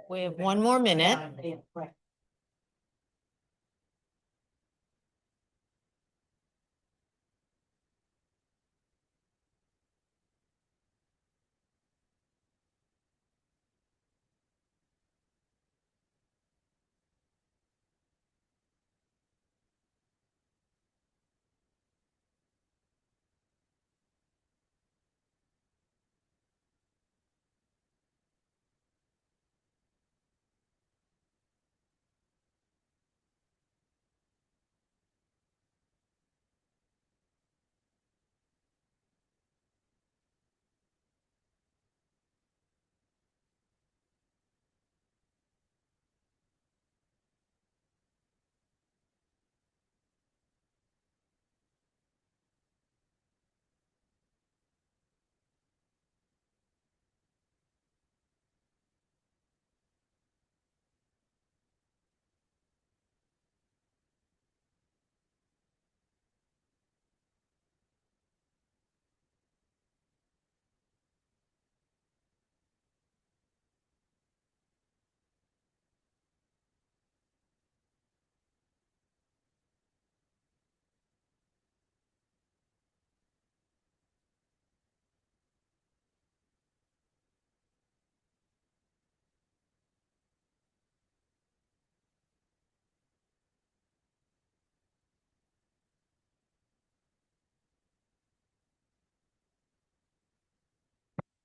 We have one more minute.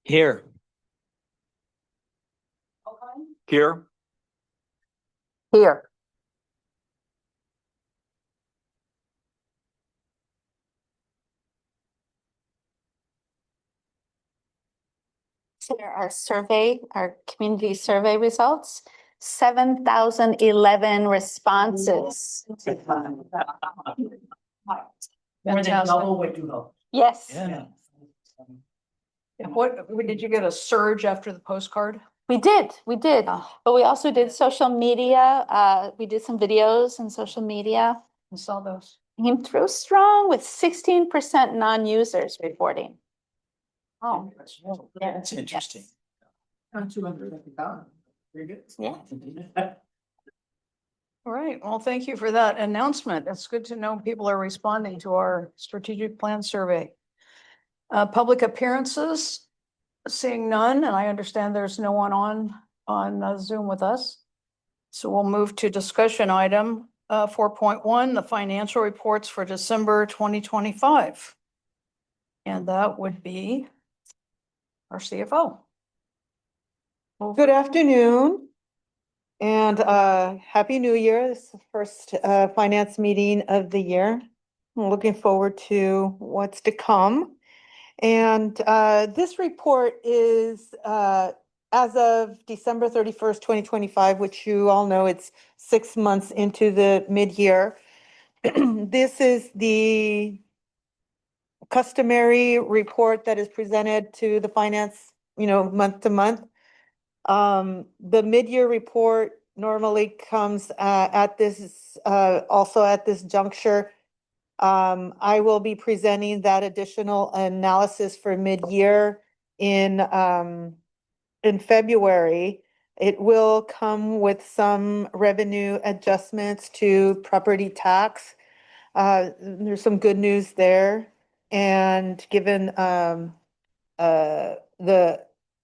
Here. Here. Here. So our survey, our community survey results, 7,011 responses. More than double what you hope. Yes, Yeah. What, did you get a surge after the postcard? we did. Oh. But we also did social media. We did some videos and social media. I saw those. Came through strong with 16% non-users reporting. Oh. Yeah. That's interesting. Not 250,000. Very good. Yeah. All right, well, thank you for that announcement. It's good to know people are responding to our strategic plan survey. Public appearances, seeing none, and I understand there's no one on Zoom with us. So we'll move to discussion item 4.1, the financial reports for December 2025. And that would be our CFO. Good afternoon and Happy New Year. This is the first finance meeting of the year. I'm looking forward to what's to come. And this report is as of December 31st, 2025, which you all know it's 6 months into the mid-year. This is the customary report that is presented to the finance, month to month. The mid-year report normally comes at this also at this juncture. I will be presenting that additional analysis for mid-year in February. It will come with some revenue adjustments to property tax. There's some good news there, and given the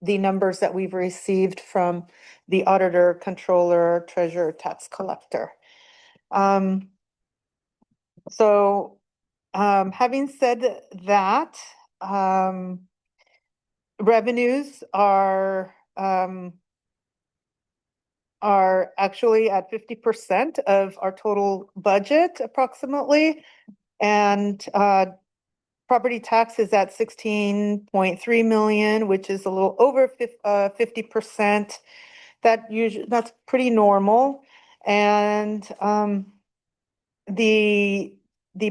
numbers that we've received from the auditor, controller, treasurer, tax collector. Having said that, revenues are actually at 50% of our total budget approximately, and property tax is at 16.3 million, which is a little over 50%. That's pretty normal. And the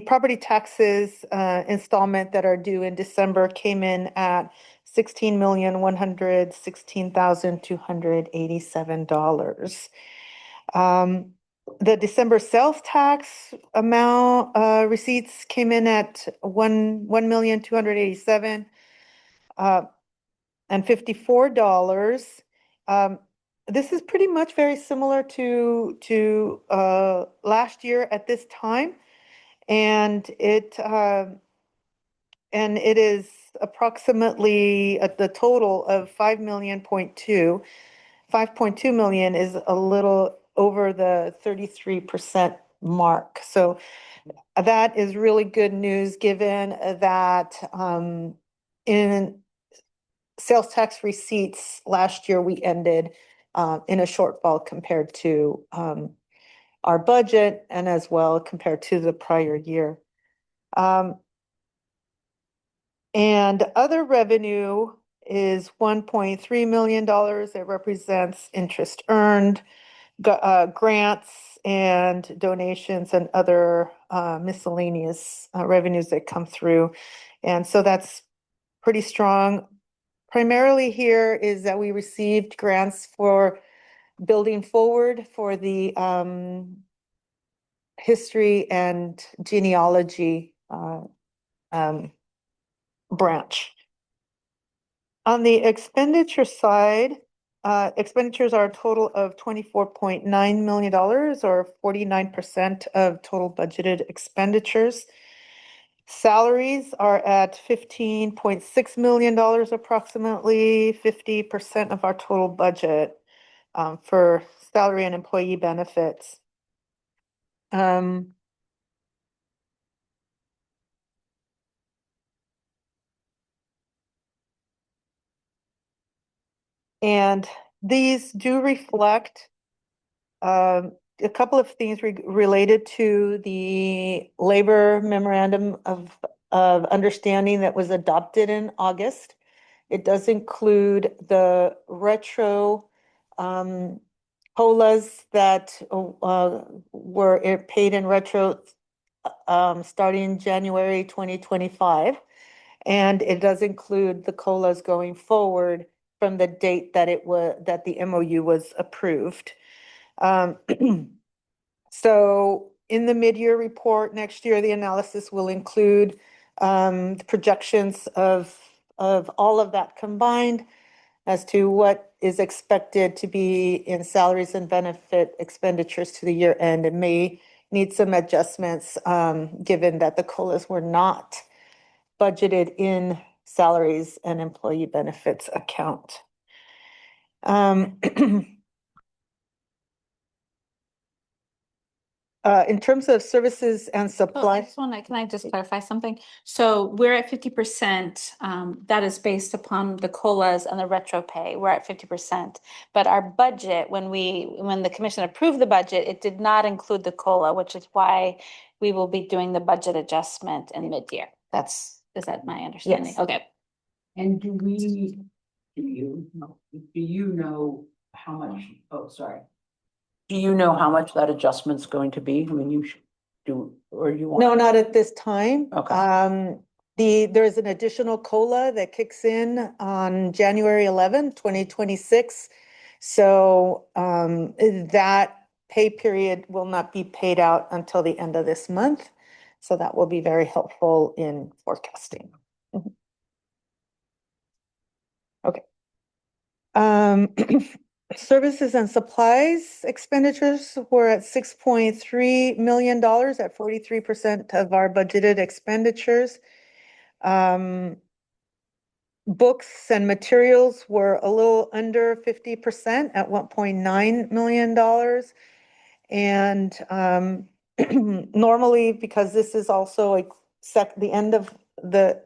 property taxes installment that are due in December came in at $16,116,287. The December sales tax amount receipts came in at $1,287,054. this is pretty much very similar to last year at this time. And it is approximately at the total of 5.2 million is a little over the 33% mark. So that is really good news, given that in sales tax receipts last year, we ended in a shortfall compared to our budget and as well compared to the prior year. And other revenue is $1.3 million. It represents interest earned, grants and donations and other miscellaneous revenues that come through. And so that's pretty strong. Primarily here is that we received grants for building forward for the history and genealogy branch. On the expenditure side, expenditures are a total of $24.9 million or 49% of total budgeted expenditures. Salaries are at $15.6 million, approximately 50% of our total budget for salary and employee benefits. And these do reflect a couple of things related to the labor memorandum of understanding that was adopted in August. It does include the retro COLAs that were paid in retro starting January 2025. And it does include the COLAs going forward from the date that that the MOU was approved. So in the mid-year report next year, the analysis will include the projections of all of that combined as to what is expected to be in salaries and benefit expenditures to the year end. It may need some adjustments given that the COLAs were not budgeted in salaries and employee benefits account. In terms of services and Oh, I supplies, just want to, can I just clarify something? So we're at 50%, that is based upon the COLAs and the retro pay. We're at 50%. But our budget, when the commission approved the budget, it did not include the COLA, which is why we will be doing the budget adjustment in mid-year. Is that my understanding? Yes. Okay. And do you know how much, oh, sorry. Do you know how much that adjustment's going to be? I mean, you should do, or you want? no, not at this time. Okay. There's an additional COLA that kicks in on January 11, 2026. So that pay period will not be paid out until the end of this month. So that will be very helpful in forecasting. Okay. Services and supplies expenditures were at $6.3 million at 43% of our budgeted expenditures. Books and materials were a little under 50% at $1.9 million. And normally, because this is also the end of the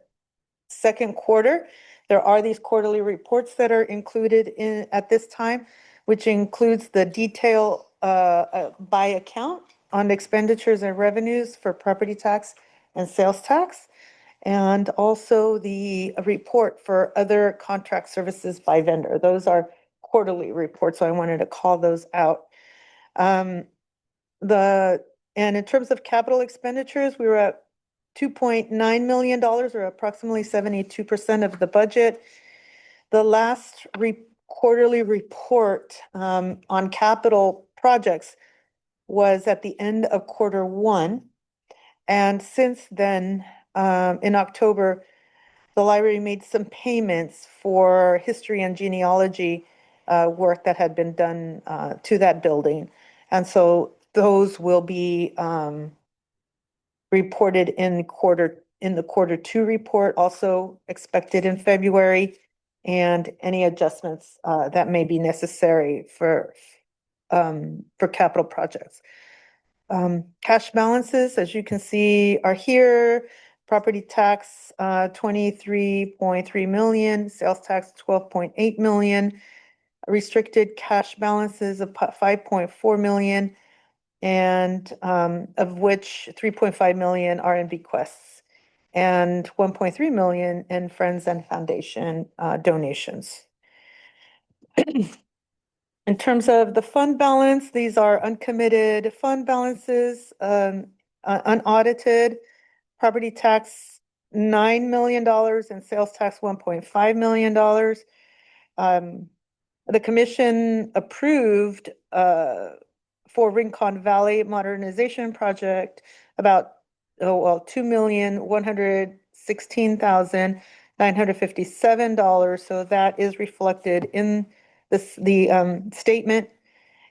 second quarter, there are these quarterly reports that are included in at this time, which includes the detail by account on expenditures and revenues for property tax and sales tax, and also the report for other contract services by vendor. Those are quarterly reports, so I wanted to call those out. And in terms of capital expenditures, we were at $2.9 million, or approximately 72% of the budget. The last quarterly report on capital projects was at the end of quarter one. And since then, in October, the library made some payments for history and genealogy work that had been done to that building. And so those will be reported in the Q2 report, also expected in February, and any adjustments that may be necessary for capital projects. Cash balances, as you can see, are here. Property tax, 23.3 million, sales tax, 12.8 million, restricted cash balances of 5.4 million, and of which 3.5 million are in bequests and 1.3 million in Friends and Foundation donations. In terms of the fund balance, these are uncommitted fund balances, unaudited, property tax, $9 million, and sales tax, $1.5 million. The commission approved for Rincon Valley Modernization Project about, $2,116,957. So that is reflected in the statement.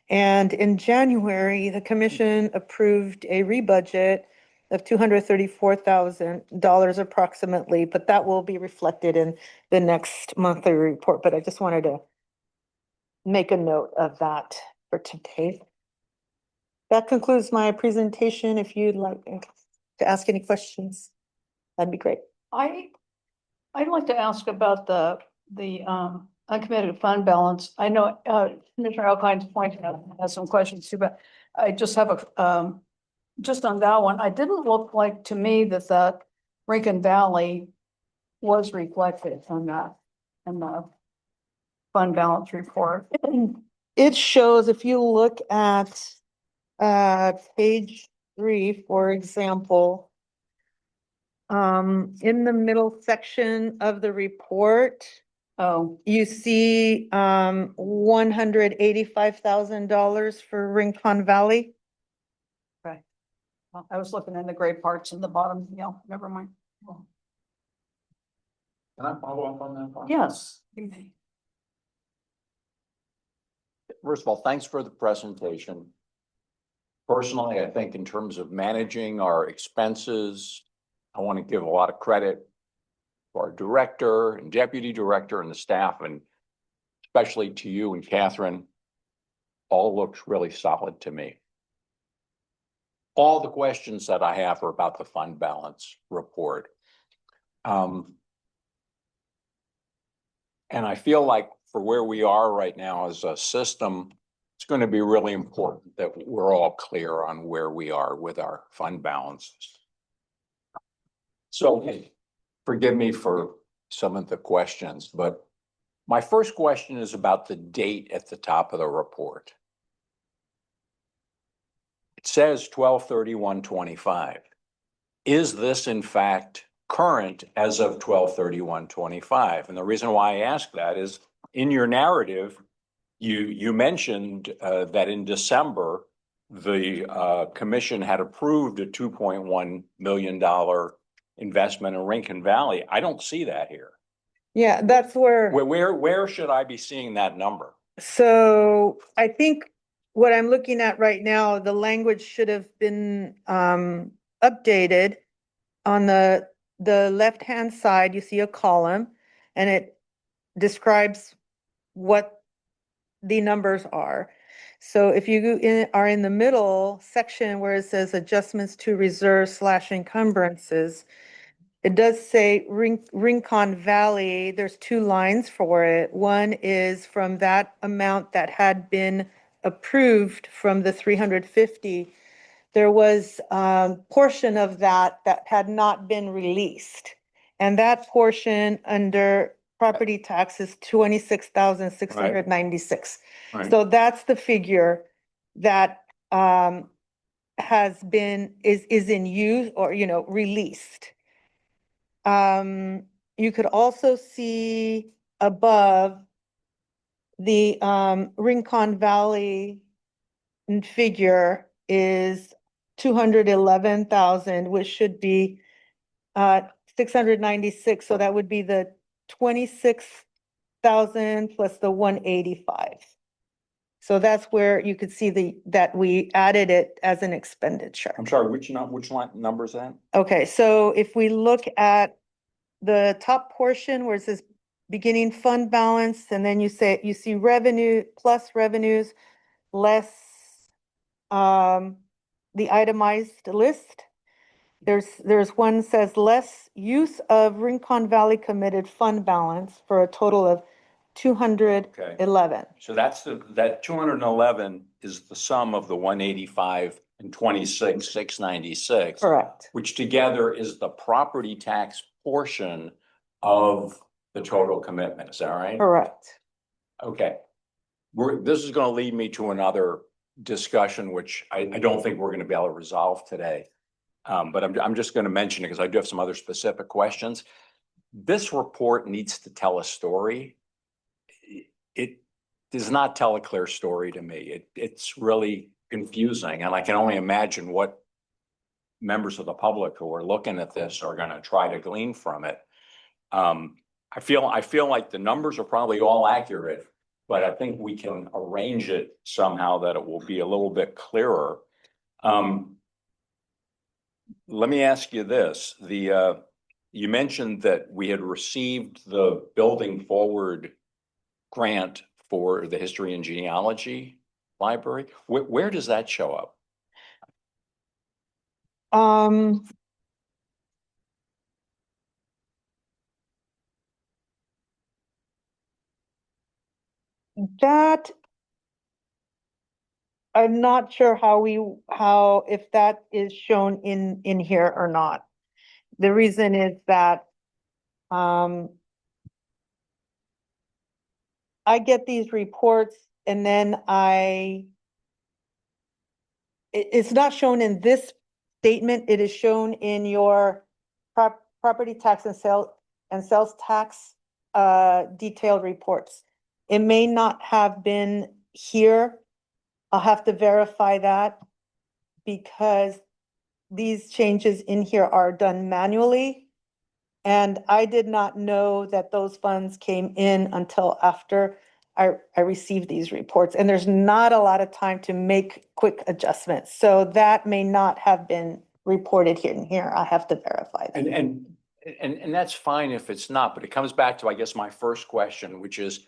And in January, the commission approved a rebudget of $234,000 approximately, but that will be reflected in the next monthly report. But I just wanted to make a note of that for today. That concludes my presentation. If you'd like to ask any questions, that'd be great. I'd like to ask about the uncommitted fund balance. I know Commissioner Alkine's pointed out, has some questions too, but I just have just on that one, I didn't look like to me that Rincon Valley was reflected on that in the fund balance report. It shows, if you look at page 3, for example, in the middle section of the report, Oh, you see $185,000 for Rincon Valley. well, I was looking in the gray parts in the bottom, never mind. Can I follow up on that? Yes. First of all, thanks for the presentation. Personally, I think in terms of managing our expenses, I want to give a lot of credit to our director and deputy director and the staff, and especially to you and Catherine. All looks really solid to me. All the questions that I have are about the fund balance report. And I feel like for where we are right now as a system, it's going to be really important that we're all clear on where we are with our fund balances. So forgive me for some of the questions, but my first question is about the date at the top of the report. It says 12/31/25. Is this in fact current as of 12/31/25? And the reason why I ask that is in your narrative, you mentioned that in December, the commission had approved a $2.1 million investment in Rincon Valley. I don't see that here. Yeah, that's where. Where should I be seeing that number? So I think what I'm looking at right now, the language should have been updated. On the left-hand side, you see a column and it describes what the numbers are. So if you are in the middle section where it says adjustments to reserves / encumbrances, it does say Rincon Valley. There's 2 lines for it. One is from that amount that had been approved from the 350. There was a portion of that had not been released. And that portion under property tax is 26,696. Right. So that's the figure that is in use or, released. You could also see above the Rincon Valley figure is 211,000, which should be 696. So that would be the 26th thousand plus the 185. So that's where you could see that we added it as an expenditure. I'm sorry, which line number is that? Okay, so if we look at the top portion where it says beginning fund balance, and then you see revenue plus revenues less the itemized list. There's one says less use of Rincon Valley committed fund balance for a total of 211. So that 211 is the sum of the 185 and 26,696. Correct. Which together is the property tax portion of the total commitment. Is that right? Correct. Okay. This is going to lead me to another discussion, which I don't think we're going to be able to resolve today. But I'm just going to mention it because I do have some other specific questions. This report needs to tell a story. It does not tell a clear story to me. It's really confusing, and I can only imagine what members of the public who are looking at this are going to try to glean from it. I feel like the numbers are probably all accurate, but I think we can arrange it somehow that it will be a little bit clearer. Let me ask you this. You mentioned that we had received the Building Forward grant for the History and Genealogy Library. Where does that show up? That I'm not sure if that is shown in here or not. The reason is that I get these reports and then it's not shown in this statement. It is shown in your property tax and sales tax detailed reports. It may not have been here. I'll have to verify that because these changes in here are done manually. And I did not know that those funds came in until after I received these reports. And there's not a lot of time to make quick adjustments. So that may not have been reported here. I have to verify that. And that's fine if it's not, but it comes back to, I guess, my first question, which is,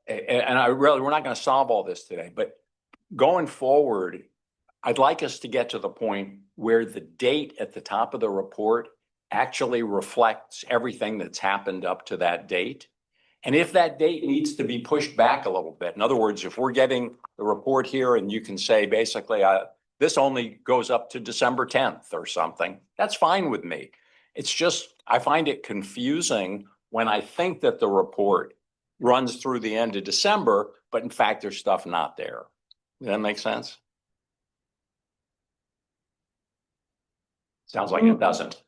and we're not going to solve all this today, but going forward, I'd like us to get to the point where the date at the top of the report actually reflects everything that's happened up to that date. And if that date needs to be pushed back a little bit, in other words, if we're getting the report here and you can say basically this only goes up to December 10th or something, that's fine with me. It's just, I find it confusing when I think that the report runs through the end of December, but in fact, there's stuff not there. Does that make sense? Sounds like it doesn't.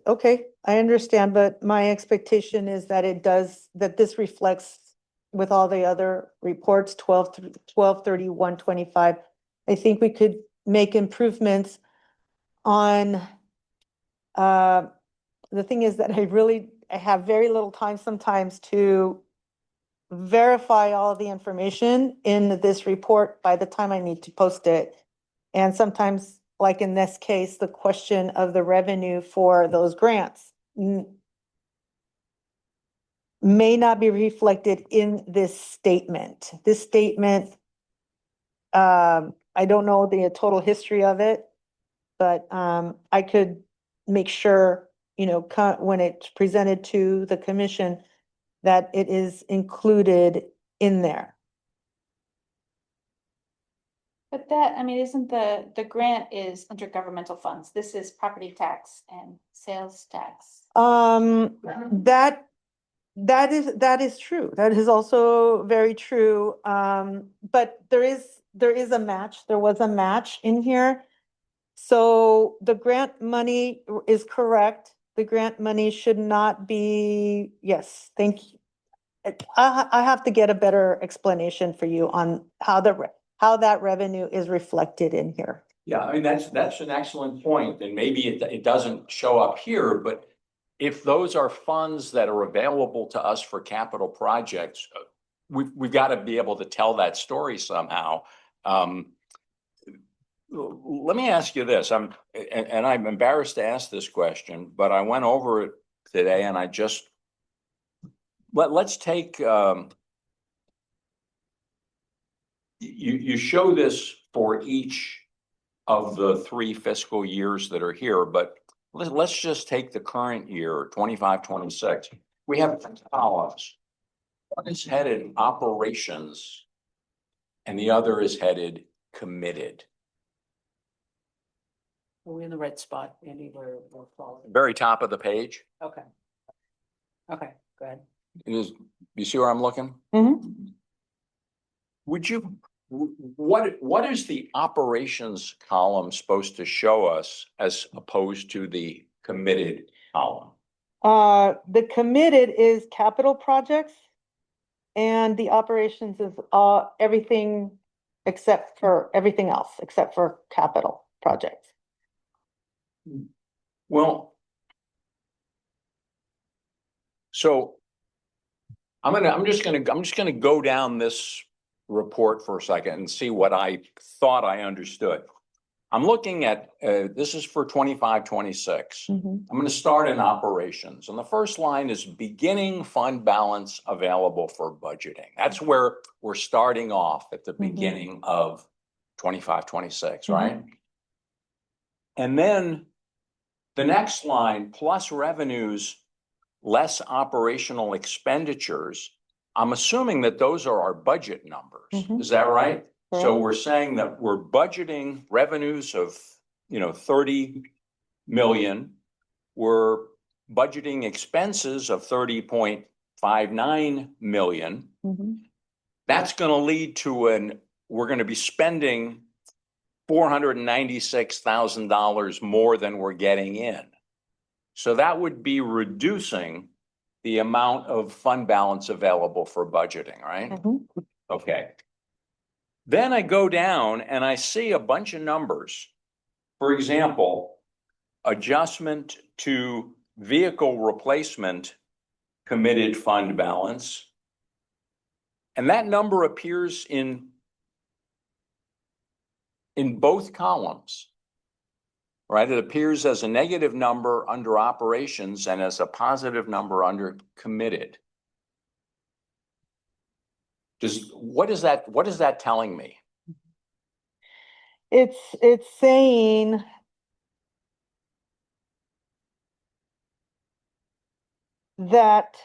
Okay, I understand, but my expectation is that that this reflects with all the other reports, 12/31/25. I think we could make improvements on, the thing is that I have very little time sometimes to verify all of the information in this report by the time I need to post it. And sometimes, like in this case, the question of the revenue for those grants may not be reflected in this statement. This statement, I don't know the total history of it, but I could make sure, when it's presented to the commission, that it is included in there. But that, I mean, isn't the grant is intergovernmental funds. This is property tax and sales tax. That is true. That is also very true. But there is a match. There was a match in here. So the grant money is correct. The grant money should not be, yes, thank you. I have to get a better explanation for you on how that revenue is reflected in here. Yeah, I mean, that's an excellent point, and maybe it doesn't show up here, but if those are funds that are available to us for capital projects, we've got to be able to tell that story somehow. Let me ask you this, and I'm embarrassed to ask this question, but I went over it today and I just, let's take, you show this for each of the 3 fiscal years that are here, but let's just take the current year, 25-26. We have 2 columns. One is headed operations and the other is headed committed. Are we in the right spot, Andy? We're following. Very top of the page. Okay. Okay, go ahead. You see where I'm looking? Mhm. Would you, what is the operations column supposed to show us as opposed to the committed column? The committed is capital projects. And the operations is everything except for everything else, except for capital projects. Well, so I'm just gonna go down this report for a second and see what I thought I understood. I'm looking at, this is for 25-26. I'm going to start in operations. And the first line is beginning fund balance available for budgeting. That's where we're starting off at the beginning of 25-26, right? And then the next line, plus revenues, less operational expenditures. I'm assuming that those are our budget numbers. Is that right? So we're saying that we're budgeting revenues of, 30 million. We're budgeting expenses of 30.59 million. That's going to lead to we're going to be spending $496,000 more than we're getting in. So that would be reducing the amount of fund balance available for budgeting, right? Okay. Then I go down and I see a bunch of numbers. For example, adjustment to vehicle replacement committed fund balance. And that number appears in both columns, right? It appears as a negative number under operations and as a positive number under committed. What is that telling me? It's saying that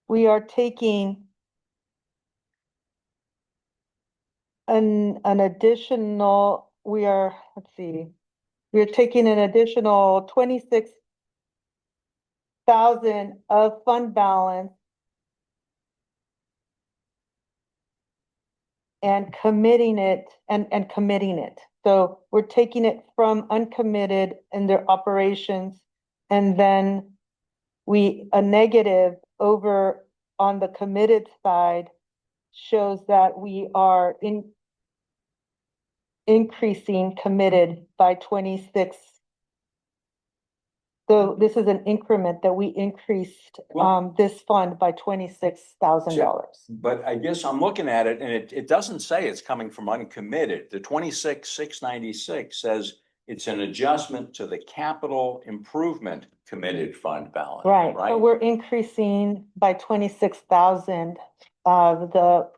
we are taking an additional, we're taking an additional 26,000 of fund balance and committing it. So we're taking it from uncommitted in their operations, and then a negative over on the committed side shows that we are increasing committed by 26. So this is an increment that we increased this fund by $26,000. But I guess I'm looking at it and it doesn't say it's coming from uncommitted. The 26,696 says it's an adjustment to the capital improvement committed fund balance. Right, so we're increasing by 26,000 the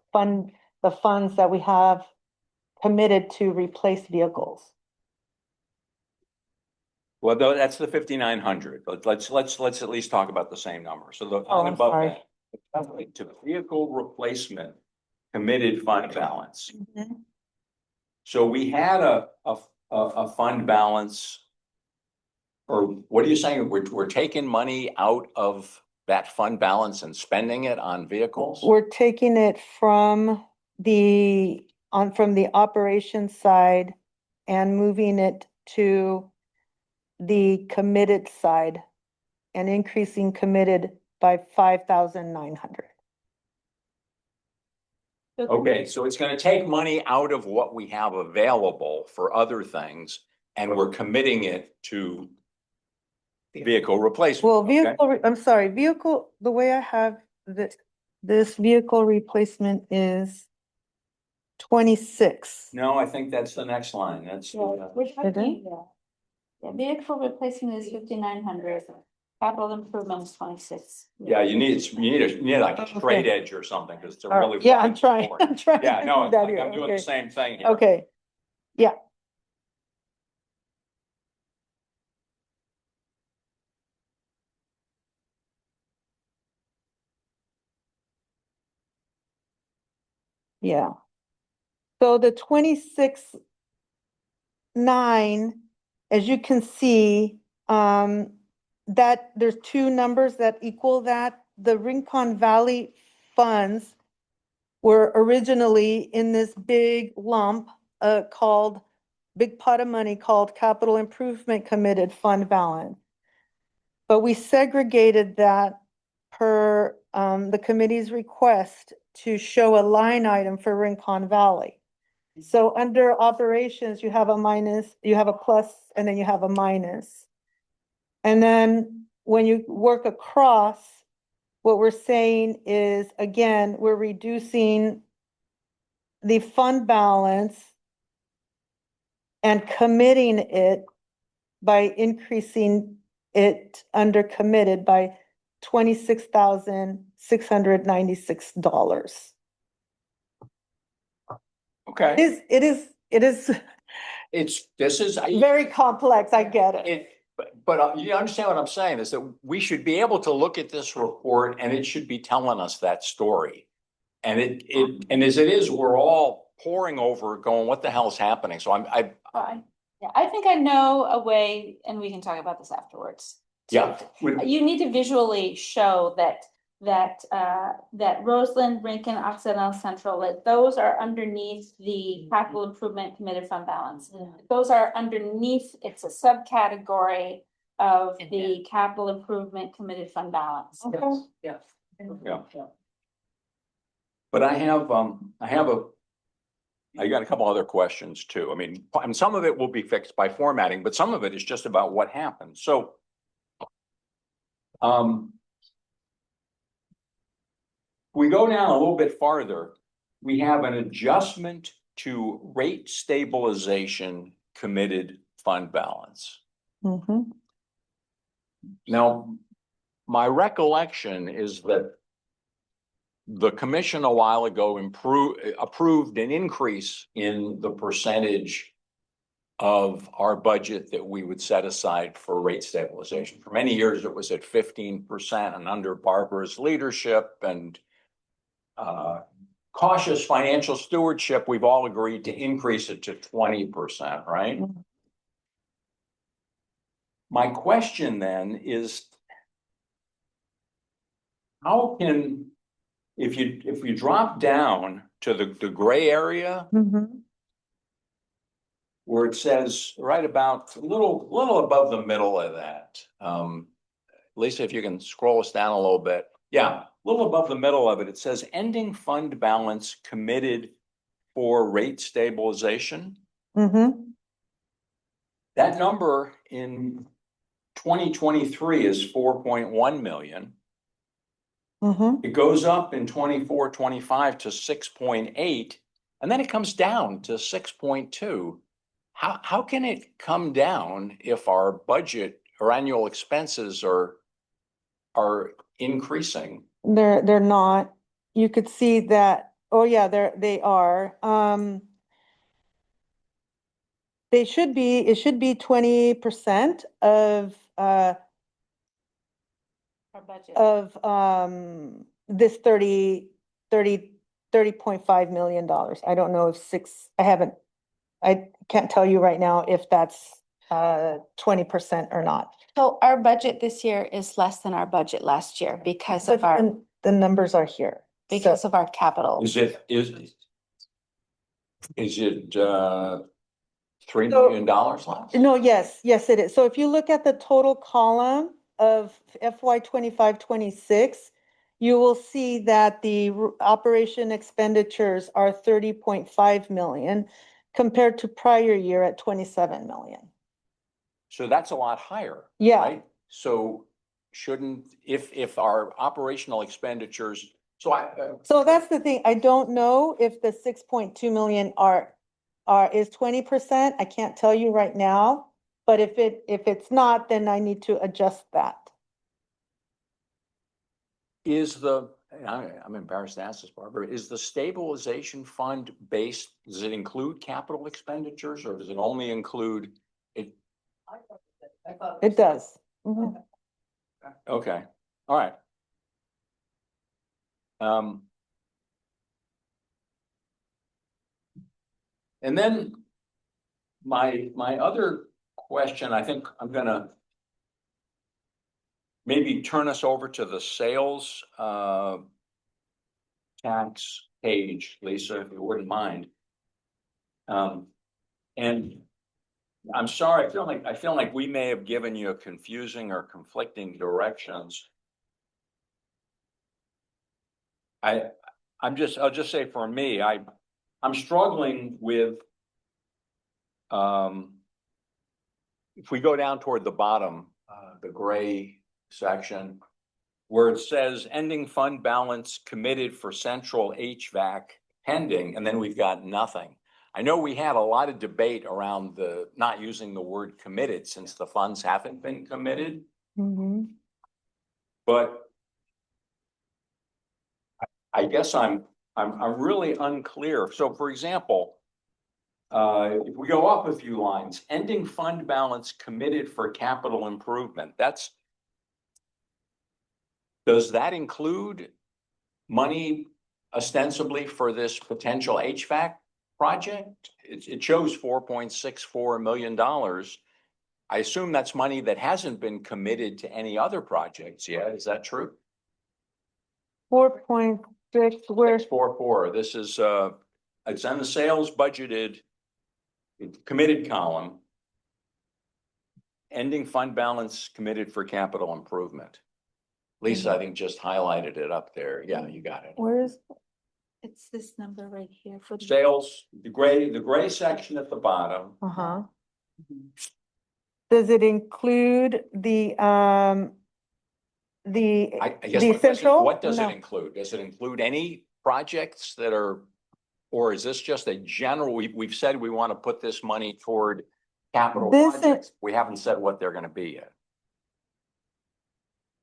funds that we have committed to replace vehicles. Well, that's the 5,900. Let's at least talk about the same number. So the line I'm above sorry. that, to vehicle replacement committed fund balance. So we had a fund balance, or what are you saying? We're taking money out of that fund balance and spending it on vehicles? We're taking it from the operations side and moving it to the committed side and increasing committed by 5,900. Okay, so it's going to take money out of what we have available for other things, and we're committing it to Vehicle replacement. Well, okay? I'm sorry, vehicle, the way I have this vehicle replacement is 26. No, I think that's the next line. That's, We're It talking, yeah, vehicle replacement is 5,900, capital improvement is 26. yeah, you need like a straight edge or something, because it's a All right, really. yeah, wide I'm trying, report. I'm trying. Yeah, to no, do that like here. I'm doing the Okay. same thing here. Okay, yeah. Yeah. So the 26.9, as you can see, that there's two numbers that equal that. The Rincon Valley funds were originally in this big lump, called, big pot of money called Capital Improvement Committed Fund Balance. But we segregated that per, the committee's request to show a line item for Rincon Valley. So under operations, you have a minus, you have a plus, and then you have a minus. And then when you work across, what we're saying is, again, we're reducing the fund balance and committing it by increasing it under committed by $26,696. Okay, It is this is. very complex, I get it. But you understand what I'm saying, is that we should be able to look at this report and it should be telling us that story. And and as it is, we're all poring over it going, what the hell is happening? So Fine. Yeah, I think I know a way, and we can talk about this afterwards. yeah. You need to visually show that Roseland, Rincon, Occidental Central, that those are underneath the capital improvement committed fund balance. Those are underneath, it's a subcategory of the capital improvement committed fund balance. Yes. Yeah. But I got a couple other questions too. I mean, and some of it will be fixed by formatting, but some of it is just about what happened. So we go down a little bit farther, we have an adjustment to rate stabilization committed fund balance. Mhm. Now, my recollection is that the commission a while ago approved an increase in the percentage of our budget that we would set aside for rate stabilization. For many years, it was at 15%, and under Barbara's leadership and cautious financial stewardship, we've all agreed to increase it to 20%, right? Mhm. My question then is, how can, if you drop down to the gray area Mhm. where it says right about a little above the middle of that, Lisa, if you can scroll us down a little bit. Yeah, a little above the middle of it, it says ending fund balance committed for rate stabilization. Mhm. That number in 2023 is 4.1 million. Mhm. It goes up in 24-25 to 6.8, and then it comes down to 6.2. How can it come down if our budget or annual expenses are increasing? They're not. You could see that, oh yeah, they are. It should be 20% of Our budget. This 30.5 million dollars. I don't know if I can't tell you right now if that's 20% or not. So our budget this year is less than our budget last year because of But the numbers are here. because So of our capital. Is it $3 million less? no, yes, it is. So if you look at the total column of FY 25-26, you will see that the operation expenditures are 30.5 million compared to prior year at 27 million. So that's a lot higher. Yeah. Right? So shouldn't, if our operational expenditures, so So that's the thing. I don't know if the 6.2 million is 20%. I can't tell you right now. But if it's not, then I need to adjust that. is I'm embarrassed to ask this, Barbara, is the stabilization fund based, does it include capital expenditures or does it only include it? It does. Mhm. Okay, all right. And then my other question, I think I'm gonna maybe turn us over to the sales tax page, Lisa, if you wouldn't mind. And I'm sorry, I feel like we may have given you confusing or conflicting directions. I'll just say for me, I'm struggling with, if we go down toward the bottom, the gray section, where it says ending fund balance committed for central HVAC pending, and then we've got nothing. I know we had a lot of debate around the not using the word committed since the funds haven't been committed, Mhm. but I guess I'm really unclear. So for example, if we go up a few lines, ending fund balance committed for capital improvement, does that include money ostensibly for this potential HVAC project? It shows $4.64 million. I assume that's money that hasn't been committed to any other projects yet. Is that true? 4.6, where, 644. This is it's on the sales budgeted committed column. Ending fund balance committed for capital improvement. Lisa, I think just highlighted it up there. Yeah, you got it. where is, It's this number right here for the. Sales, the gray section at the bottom. uh-huh. Does it include the I guess the central? what does it No. include? Does it include any projects that are, or is this just a general, we've said we want to put this money toward capital This is- projects. We haven't said what they're going to be yet.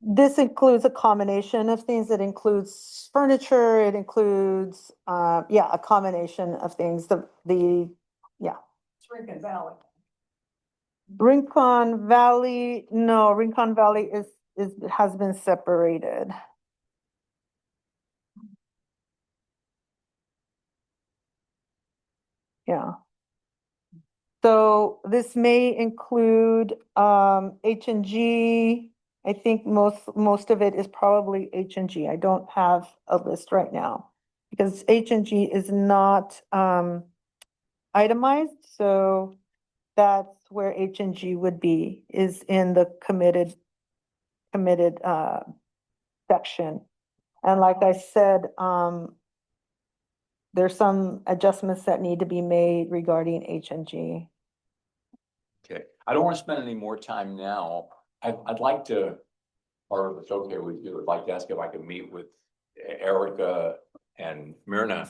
This includes a combination of things. It includes furniture, it includes, a combination of things, It's Rincon Valley. Rincon Valley, no, Rincon Valley has been separated. Yeah. So this may include, H&G. I think most of it is probably H&G. I don't have a list right now because H&G is not, itemized, so that's where H&G would be, is in the committed section. And like I said, there's some adjustments that need to be made regarding H&G. Okay, I don't want to spend any more time now. I'd like to, or if it's okay with you, I'd like to ask if I could meet with Erica and Myrna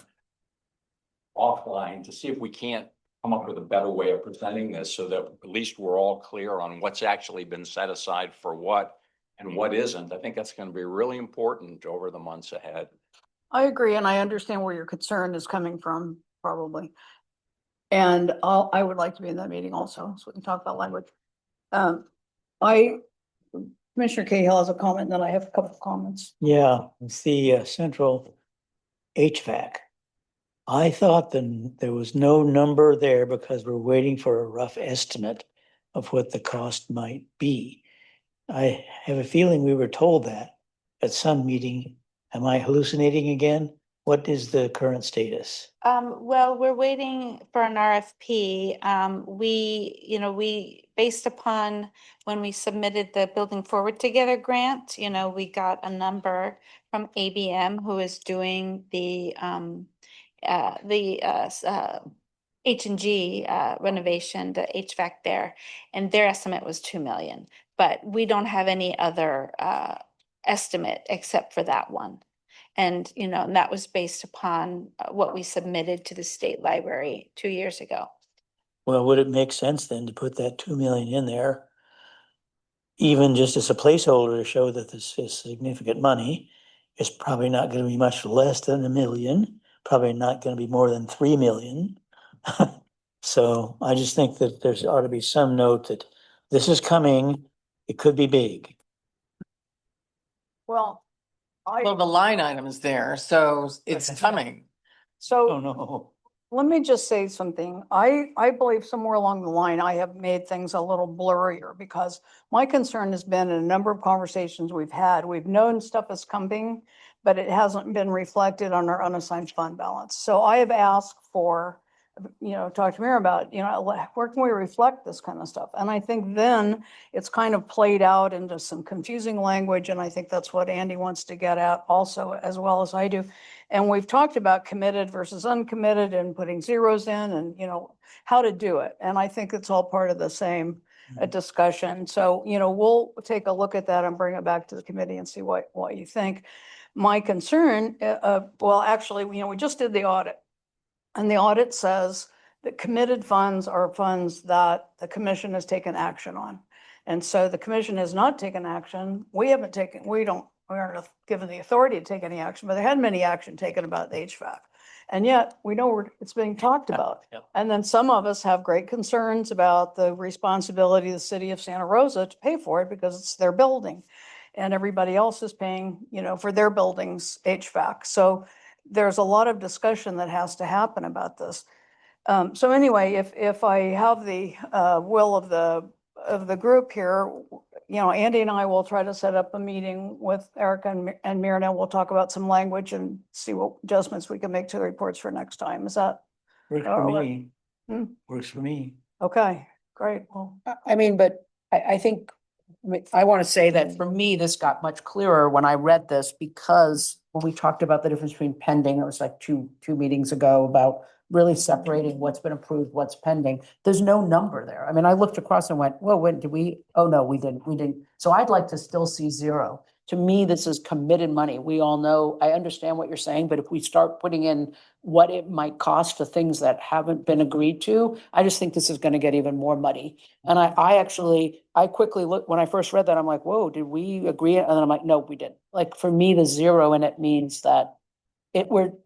offline to see if we can't come up with a better way of presenting this so that at least we're all clear on what's actually been set aside for what and what isn't. I think that's going to be really important over the months ahead. I agree, and I understand where your concern is coming from, probably. And I would like to be in that meeting also, so we can talk about language. Commissioner Cahill has a comment, and then I have a couple of comments. Yeah, it's the central HVAC. I thought then there was no number there because we're waiting for a rough estimate of what the cost might be. I have a feeling we were told that at some meeting. Am I hallucinating again? What is the current status? Well, we're waiting for an RFP. We, based upon when we submitted the Building Forward Together grant, we got a number from ABM who is doing the H&G renovation, the HVAC there, and their estimate was 2 million. but we don't have any other estimate except for that one. And, you know, and that was based upon what we submitted to the state library 2 years ago. Well, would it make sense then to put that 2 million in there? Even just as a placeholder to show that this is significant money, it's probably not gonna be much less than 1 million, probably not gonna be more than 3 million. So I just think that there's ought to be some note that this is coming, it could be big. Well, Well, the line item is there, so it's coming. Oh, so no. let me just say something. I believe somewhere along the line, I have made things a little blurrier because my concern has been in a number of conversations we've had, we've known stuff is coming, but it hasn't been reflected on our unassigned fund balance. So I have asked for, talk to Mira about, where can we reflect this kind of stuff? And I think then it's kind of played out into some confusing language. And I think that's what Andy wants to get at also, as well as I do. And we've talked about committed versus uncommitted and putting zeros in and, how to do it. And I think it's all part of the same discussion. So, we'll take a look at that and bring it back to the committee and see what you think. My concern, well, actually, we just did the audit. And the audit says that committed funds are funds that the commission has taken action on. And so the commission has not taken action. We aren't given the authority to take any action, but there hadn't been any action taken about the HVAC. And yet we know it's being talked about. Yep. And then some of us have great concerns about the responsibility of the city of Santa Rosa to pay for it because it's their building. And everybody else is paying, for their buildings HVAC. So there's a lot of discussion that has to happen about this. So anyway, if I have the will of the group here, Andy and I will try to set up a meeting with Erica and Myrna. We'll talk about some language and see what adjustments we can make to the reports for next time. Is that Works all for right? me. Hmm. Works for me. Okay? Great. Well, I mean, but I think, I want to say that for me, this got much clearer when I read this because when we talked about the difference between pending, it was like two meetings ago about really separating what's been approved, what's pending. There's no number there. I mean, I looked across and went, well, when did oh no, we didn't. So I'd like to still see zero. To me, this is committed money. We all know, I understand what you're saying, but if we start putting in what it might cost for things that haven't been agreed to, I just think this is going to get even more muddy. And I quickly looked, when I first read that, I'm like, whoa, did we agree? And then I'm like, no, we didn't. Like, for me, the zero in it means that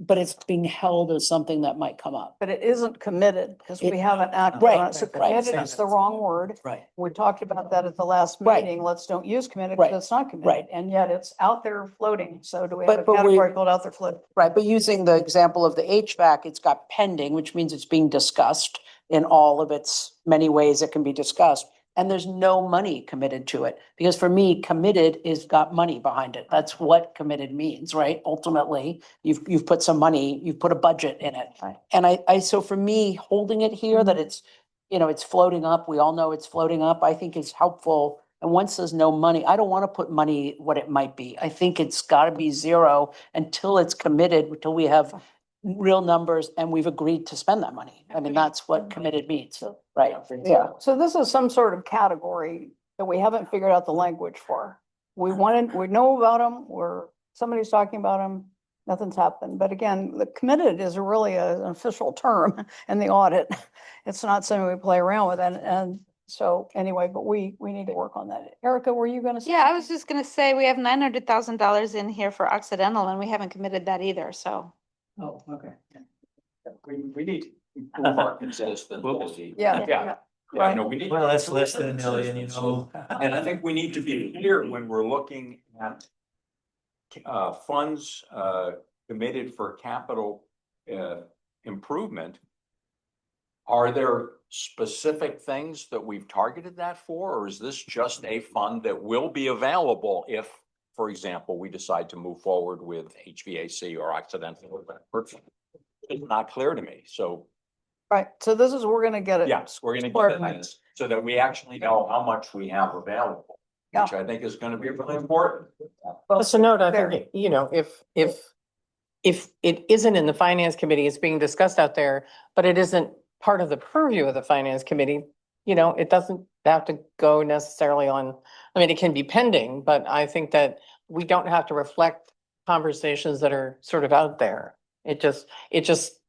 but it's being held as something that might come up. but it isn't committed because we It- haven't acted Right, on it. So right. committed is the wrong word. Right. We talked about that at the last Right. meeting. Let's don't use committed Right. because it's not committed. Right. And yet it's out there floating. So do we have a But we- category called out there floating? Right, but using the example of the HVAC, it's got pending, which means it's being discussed in all of its many ways it can be discussed. And there's no money committed to it, because for me, committed is got money behind it. That's what committed means, right? Ultimately, you've put some money, you've put a budget in it. Right. And so for me, holding it here, that it's, it's floating up, we all know it's floating up, I think is helpful. And once there's no money, I don't want to put money what it might be. I think it's got to be zero until it's committed, until we have real numbers and we've agreed to spend that money. I mean, that's what committed means, right? Yeah. So this is some sort of category that we haven't figured out the language for. We know about them, somebody's talking about them, nothing's happened. But again, the committed is really an official term in the audit. It's not something we play around with. And so anyway, but we need to work on that. Erica, were you gonna say? Yeah, I was just gonna say, we have $900,000 in here for occidental and we haven't committed that either, so. Oh, okay. We need to improve our consistency. Yeah. Yeah, no, we need. Well, that's less than 1 million, And I think we need to be clear when we're looking at funds committed for capital improvement. Are there specific things that we've targeted that for, or is this just a fund that will be available if, for example, we decide to move forward with HVAC or accidental? It's not clear to me, so. Right, so this is, we're gonna get it. Yes, we're gonna Square get this so that we actually know how much we have available, which I think is gonna be really important. Well, Just a note, I there. think, if it isn't in the finance committee, it's being discussed out there, but it isn't part of the purview of the finance committee, it have to go necessarily on, I mean, it can be pending, but I think that we don't have to reflect conversations that are sort of out there. It just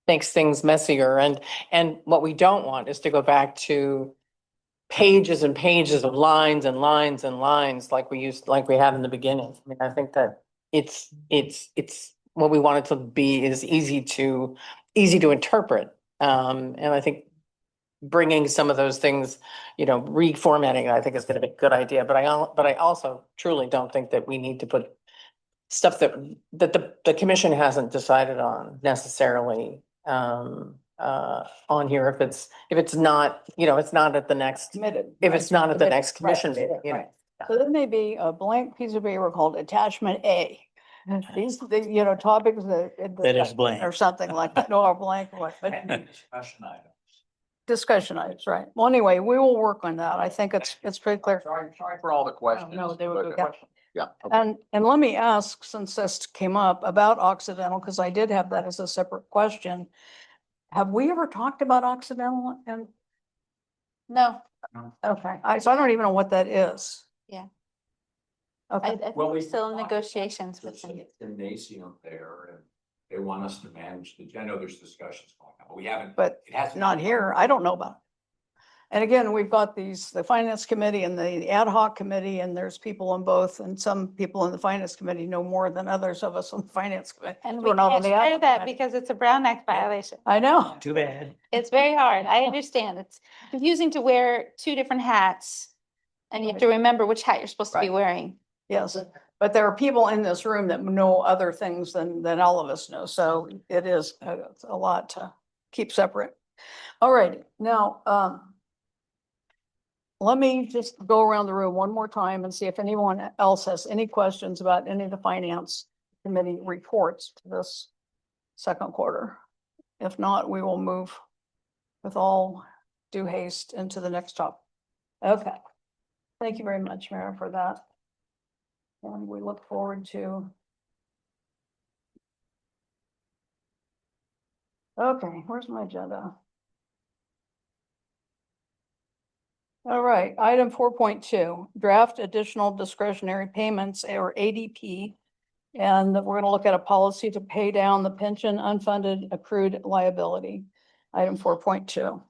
makes things messier, and what we don't want is to go back to pages and pages of lines and lines and lines like we had in the beginning. I mean, I think that it's what we want it to be is easy to interpret. And I think bringing some of those things, reformatting, I think is going to be a good idea. But I also truly don't think that we need to put stuff that the commission hasn't decided on necessarily on here if it's not, it's not at the next, Committed. if right? it's not at the Committed, next commission right, meeting, right. So there may be a blank piece of paper called attachment A. These, topics That is blank. or something like that, or blank, what, but Discussion items. discussion items, right? Well, anyway, we will work on that. I think it's pretty clear. Sorry for all the questions. No, they were good but, questions. Yeah. okay. And let me ask, since this came up about Occidental, because I did have that as a separate question. Have we ever talked about Occidental? And, No, okay, so I don't even know what that is. Yeah. I Okay, think Well, we're we- still in negotiations with them. Gymnasium there, and they want us to manage I know there's discussions going on, but we haven't. but It hasn't. not here. I don't know about it. And again, we've got the finance committee and the ad hoc committee, and there's people on both, and some people in the finance committee know more than others of us on the finance committee. And We're we not on can't the ad share hoc that committee. because it's a Brown Act violation. I know. Too bad. It's very hard. I understand. It's confusing to wear two different hats. And you have to remember which hat you're supposed to be Right. wearing. Yes, but there are people in this room that know other things than all of us know, so it is it's a lot to keep separate. All right, now, let me just go around the room one more time and see if anyone else has any questions about any of the finance committee reports to this second quarter. If not, we will move with all due haste into the next topic. Okay. Thank you very much, Mara, for that. And we look forward to. Okay, where's my agenda? All right, item 4.2, draft additional discretionary payments or ADP. And we're gonna look at a policy to pay down the pension unfunded accrued liability, item 4.2.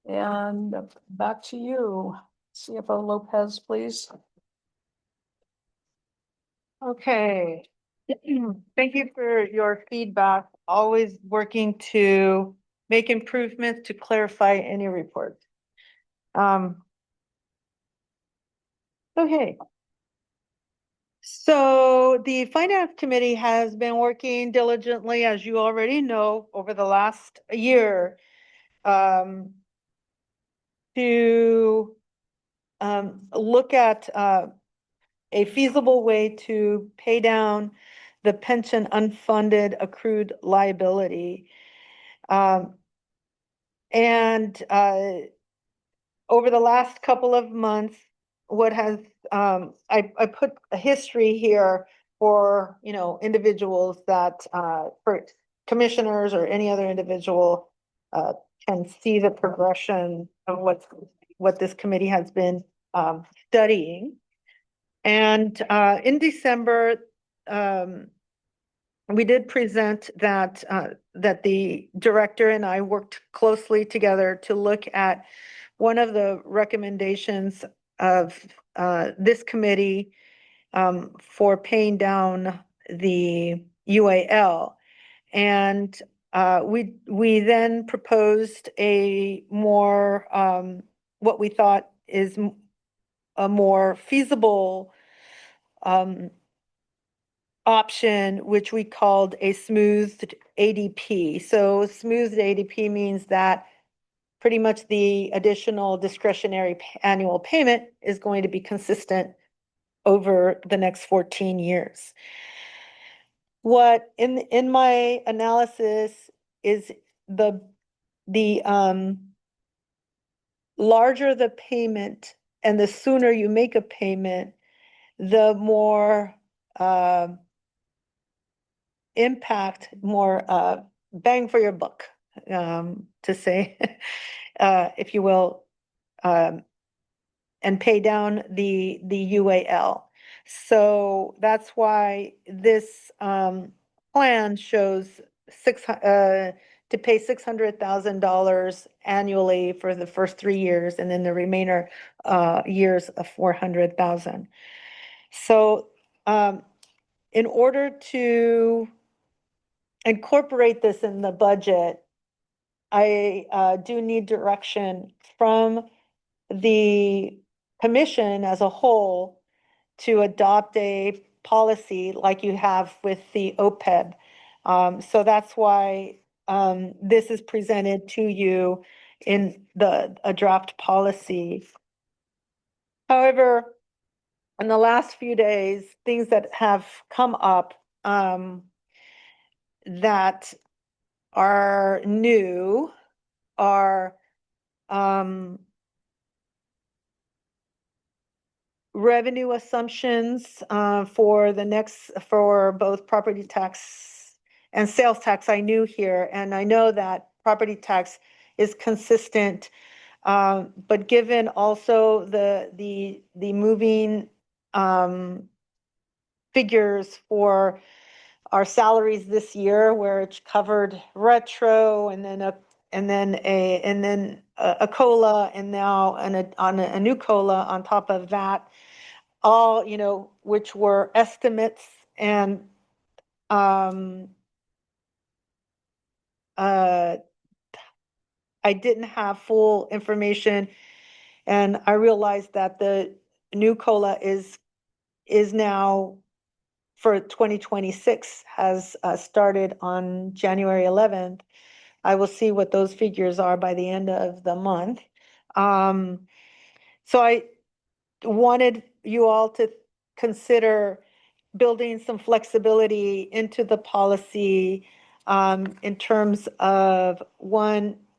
And back to you, CFO Lopez, please. Okay. Thank you for your feedback. Always working to make improvements to clarify any report. Okay. So the finance committee has been working diligently, as you already know, over the last year. To look at a feasible way to pay down the pension unfunded accrued liability. And over the last couple of months, what has, I put a history here for, individuals that, for commissioners or any other individual can see the progression of what this committee has been studying. And in December, we did present that that the director and I worked closely together to look at one of the recommendations of this committee for paying down the UAL. And we then proposed a more what we thought is a more feasible option, which we called a smoothed ADP. So smoothed ADP means that pretty much the additional discretionary annual payment is going to be consistent over the next 14 years. What in my analysis is the larger the payment and the sooner you make a payment, the more impact, more bang for your buck, to say, if you will. and pay down the UAL. So that's why this plan shows to pay $600,000 annually for the first 3 years, and then the remainder years of 400,000. So in order to incorporate this in the budget, I do need direction from the commission as a whole to adopt a policy like you have with the OPEB. So that's why this is presented to you in a draft policy. However, in the last few days, things that have come up that are new are revenue assumptions for both property tax and sales tax. I knew here, and I know that property tax is consistent, but given also the moving figures for our salaries this year, where it's covered retro and then a COLA, and now a new COLA on top of that, all, which were estimates, and I didn't have full information, and I realized that the new COLA is now for 2026 has started on January 11th. I will see what those figures are by the end of the month. So I wanted you all to consider building some flexibility into the policy in terms of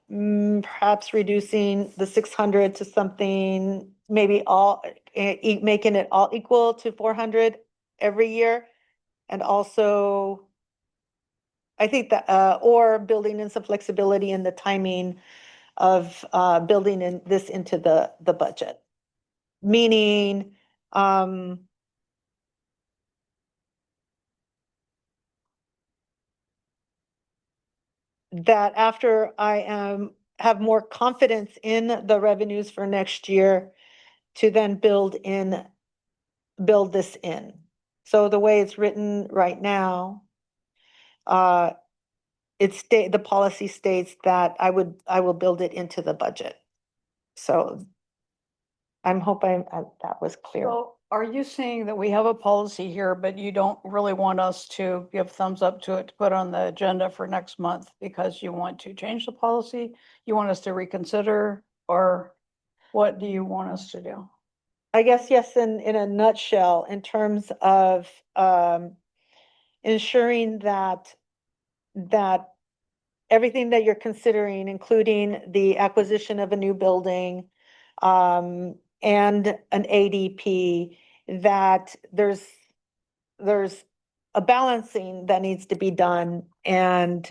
perhaps reducing the 600 to something, maybe making it all equal to 400 every year. And also, I think that, or building in some flexibility in the timing of building in this into the budget. Meaning, that after I have more confidence in the revenues for next year, to then build this in. So the way it's written right now, the policy states that I will build it into the budget. So I'm hoping that was clear. So are you saying that we have a policy here, but you don't really want us to give thumbs up to it to put on the agenda for next month because you want to change the policy? You want us to reconsider, or what do you want us to do? I guess, yes, in a nutshell, in terms of ensuring that everything that you're considering, including the acquisition of a new building and an ADP, that there's a balancing that needs to be done. And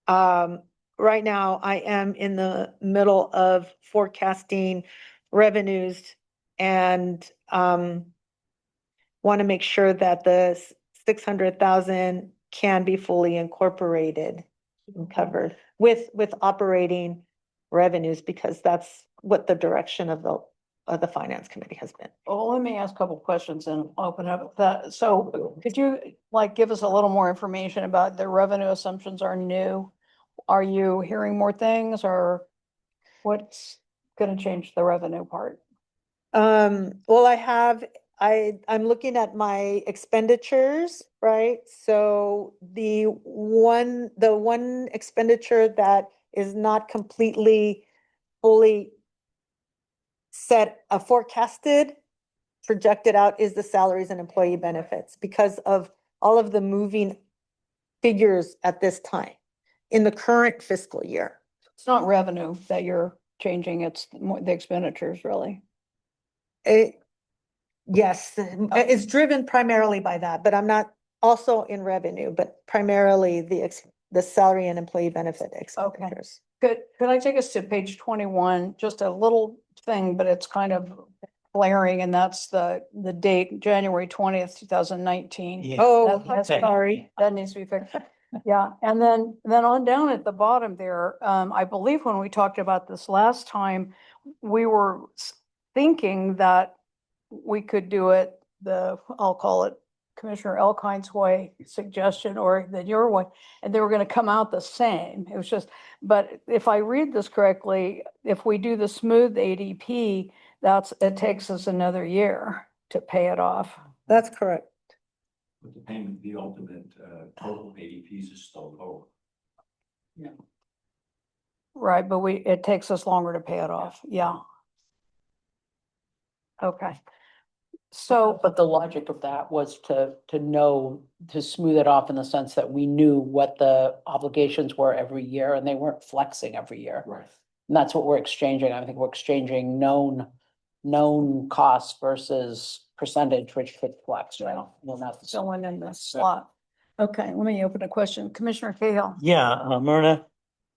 right now, I am in the middle of forecasting revenues, and want to make sure that the 600,000 can be fully incorporated and covered with operating revenues, because that's what the direction of the finance committee has been. Well, let me ask a couple questions and open up that. So could you give us a little more information about the revenue assumptions are new? Are you hearing more things, or what's going to change the revenue part? Well, I'm looking at my expenditures, right? So the one expenditure that is not completely fully forecasted, projected out, is the salaries and employee benefits, because of all of the moving figures at this time in the current fiscal year. It's not revenue that you're changing, it's more the expenditures, really. Yes, it's driven primarily by that, but I'm not also in revenue, but primarily the salary and employee benefit expenditures. Could I take us to page 21, just a little thing, but it's kind of glaring, and that's the date, January 20th, 2019. Yeah. Oh, That- that's- sorry. That needs to be fixed. Yeah, and then on down at the bottom there, I believe when we talked about this last time, we were thinking that we could do it I'll call it Commissioner Elkine's way suggestion, or then your way, and they were gonna come out the same. It was just, but if I read this correctly, if we do the smooth ADP, it takes us another year to pay it off. That's correct. But the payment, the ultimate, total ADPs is still lower. Right, but it takes us longer to pay it off, yeah. Okay. So, But the logic of that was to know, to smooth it off in the sense that we knew what the obligations were every year and they weren't flexing every year. Right. And that's what we're exchanging. I think we're exchanging known costs versus percentage, which could flex, right? Well, that's someone in the slot. Okay, let me open a question. Commissioner Cahill. Yeah, Myrna,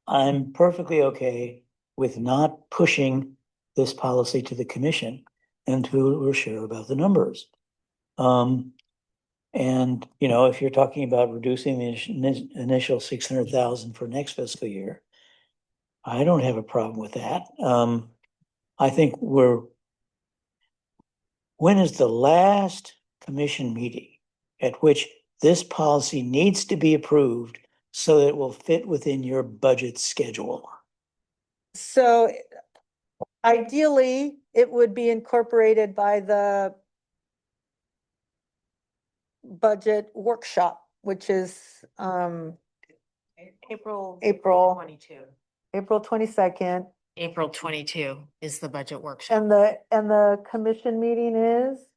I'm perfectly okay with not pushing this policy to the commission until we're sure about the numbers. And, you know, if you're talking about reducing the initial 600,000 for next fiscal year, I don't have a problem with that. I think when is the last commission meeting at which this policy needs to be approved so that it will fit within your budget schedule? So ideally, it would be incorporated by the budget workshop, which is April April 22. April 22nd. April 22 is the budget workshop. And the commission meeting is?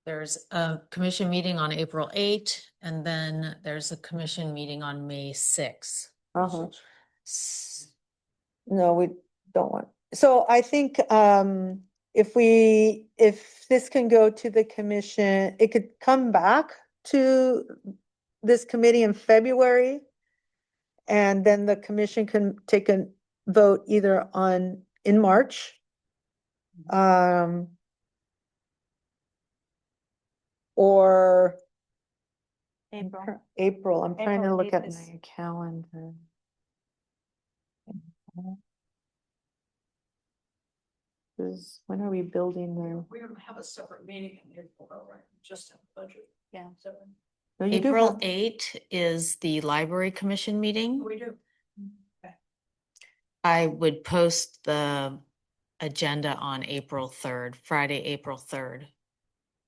There's a commission meeting on April 8, and then there's a commission meeting on May 6. Uh-huh. No, we don't want. So I think if this can go to the commission, it could come back to this committee in February. And then the commission can take a vote either in March. Or April. I'm trying to April look at 8th is- my calendar. When are we building the? We don't have a separate meeting in April, right? Just have budget. Yeah. No, you do April have- 8 is the library commission meeting. We do. I would post the agenda on April 3rd, Friday, April 3rd.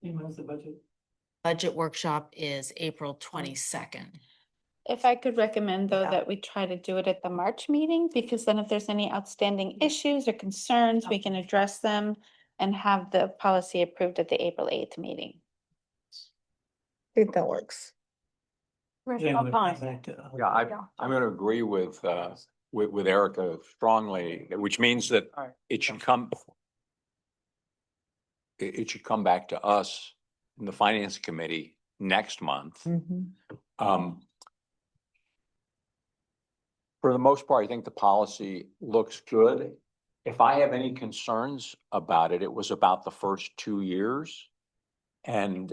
When's the budget? Budget workshop is April 22nd. If I could recommend though Yeah. that we try to do it at the March meeting, because then if there's any outstanding issues or concerns, we can address them and have the policy approved at the April 8th meeting. I think that works. Commissioner O'Connor. Yeah, I'm gonna agree with Erica strongly, which means that it should come. It should come back to us in the finance committee next month. For the most part, I think the policy looks good. If I have any concerns about it, it was about the first 2 years. And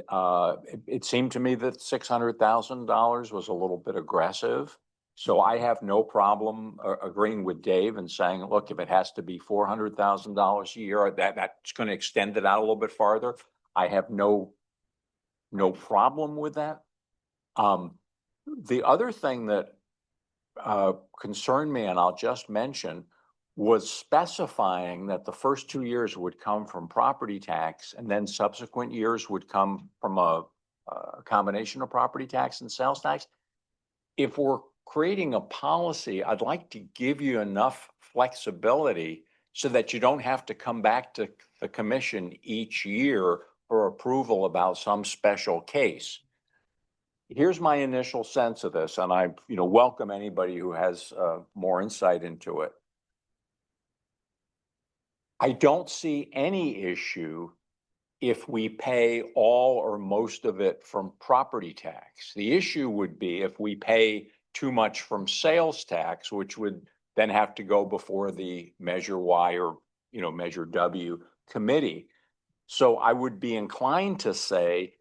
it seemed to me that $600,000 was a little bit aggressive. So I have no problem agreeing with Dave and saying, look, if it has to be $400,000 a year, that's going to extend it out a little bit farther. I have no problem with that. The other thing that concerned me, and I'll just mention, was specifying that the first 2 years would come from property tax and then subsequent years would come from a combination of property tax and sales tax. If we're creating a policy, I'd like to give you enough flexibility so that you don't have to come back to the commission each year for approval about some special case. Here's my initial sense of this, and I, welcome anybody who has more insight into it. I don't see any issue if we pay all or most of it from property tax. The issue would be if we pay too much from sales tax, which would then have to go before the Measure Y or, Measure W committee. So I would be inclined to say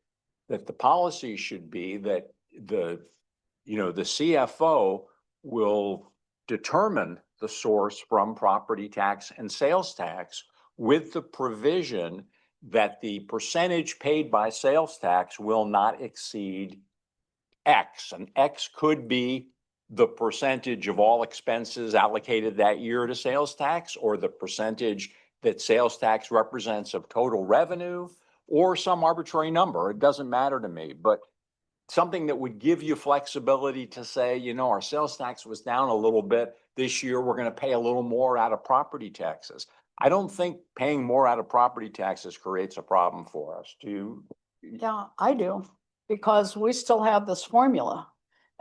that the policy should be that the CFO will determine the source from property tax and sales tax with the provision that the percentage paid by sales tax will not exceed X. And X could be the percentage of all expenses allocated that year to sales tax, or the percentage that sales tax represents of total revenue, or some arbitrary number. It doesn't matter to me, but something that would give you flexibility to say, our sales tax was down a little bit this year. We're going to pay a little more out of property taxes. I don't think paying more out of property taxes creates a problem for us. Do you? Yeah, I do, because we still have this formula.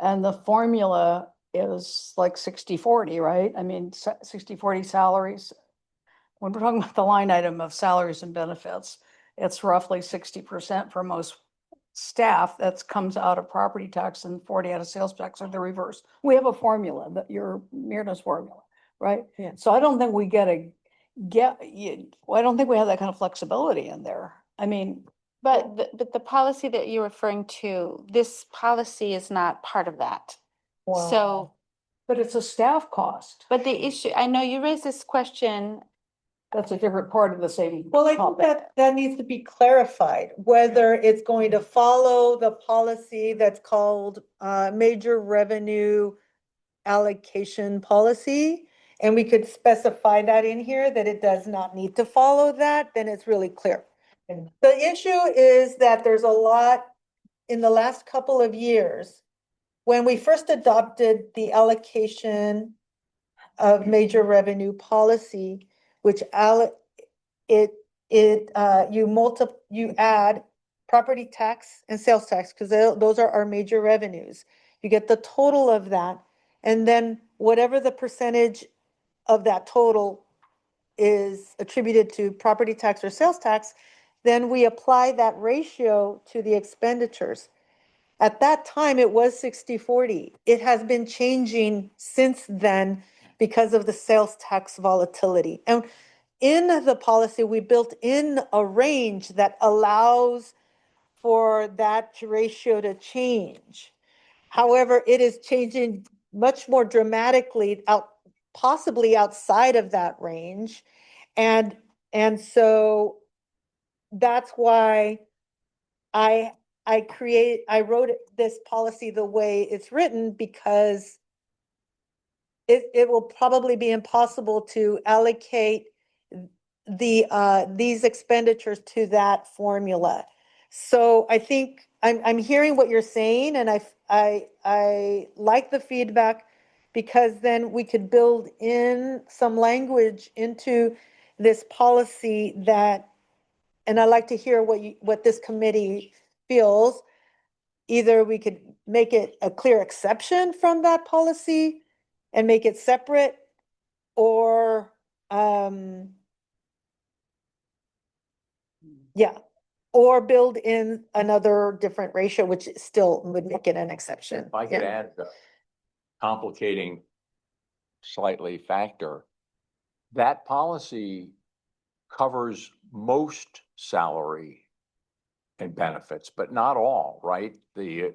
And the formula is like 60-40, right? I mean, 60-40 salaries. When we're talking about the line item of salaries and benefits, it's roughly 60% for most staff that comes out of property tax and 40 out of sales tax, or the reverse. We have a formula, that your Myrna's formula, right? Yeah. So I don't think we I don't think we have that kind of flexibility in there. I mean, But the policy that you're referring to, this policy is not part of that. So, but it's a staff cost. but the issue, I know you raised this question. That's a different part of the same. Well, I think topic. that needs to be clarified, whether it's going to follow the policy that's called major revenue allocation policy. And we could specify that in here, that it does not need to follow that, then it's really clear. The issue is that there's a lot in the last couple of years, when we first adopted the allocation of major revenue policy, which you add property tax and sales tax, because those are our major revenues. You get the total of that, and then whatever the percentage of that total is attributed to property tax or sales tax, then we apply that ratio to the expenditures. At that time, it was 60-40. It has been changing since then because of the sales tax volatility. And in the policy, we built in a range that allows for that ratio to change. However, it is changing much more dramatically possibly outside of that range. And so that's why I wrote this policy the way it's written, because it will probably be impossible to allocate these expenditures to that formula. So I think I'm hearing what you're saying, and I like the feedback, because then we could build in some language into this policy that, and I'd like to hear what this committee feels. Either we could make it a clear exception from that policy and make it separate, or or build in another different ratio, which still would make it an exception. If I could add the complicating slightly factor, that policy covers most salary and benefits, but not all, right? The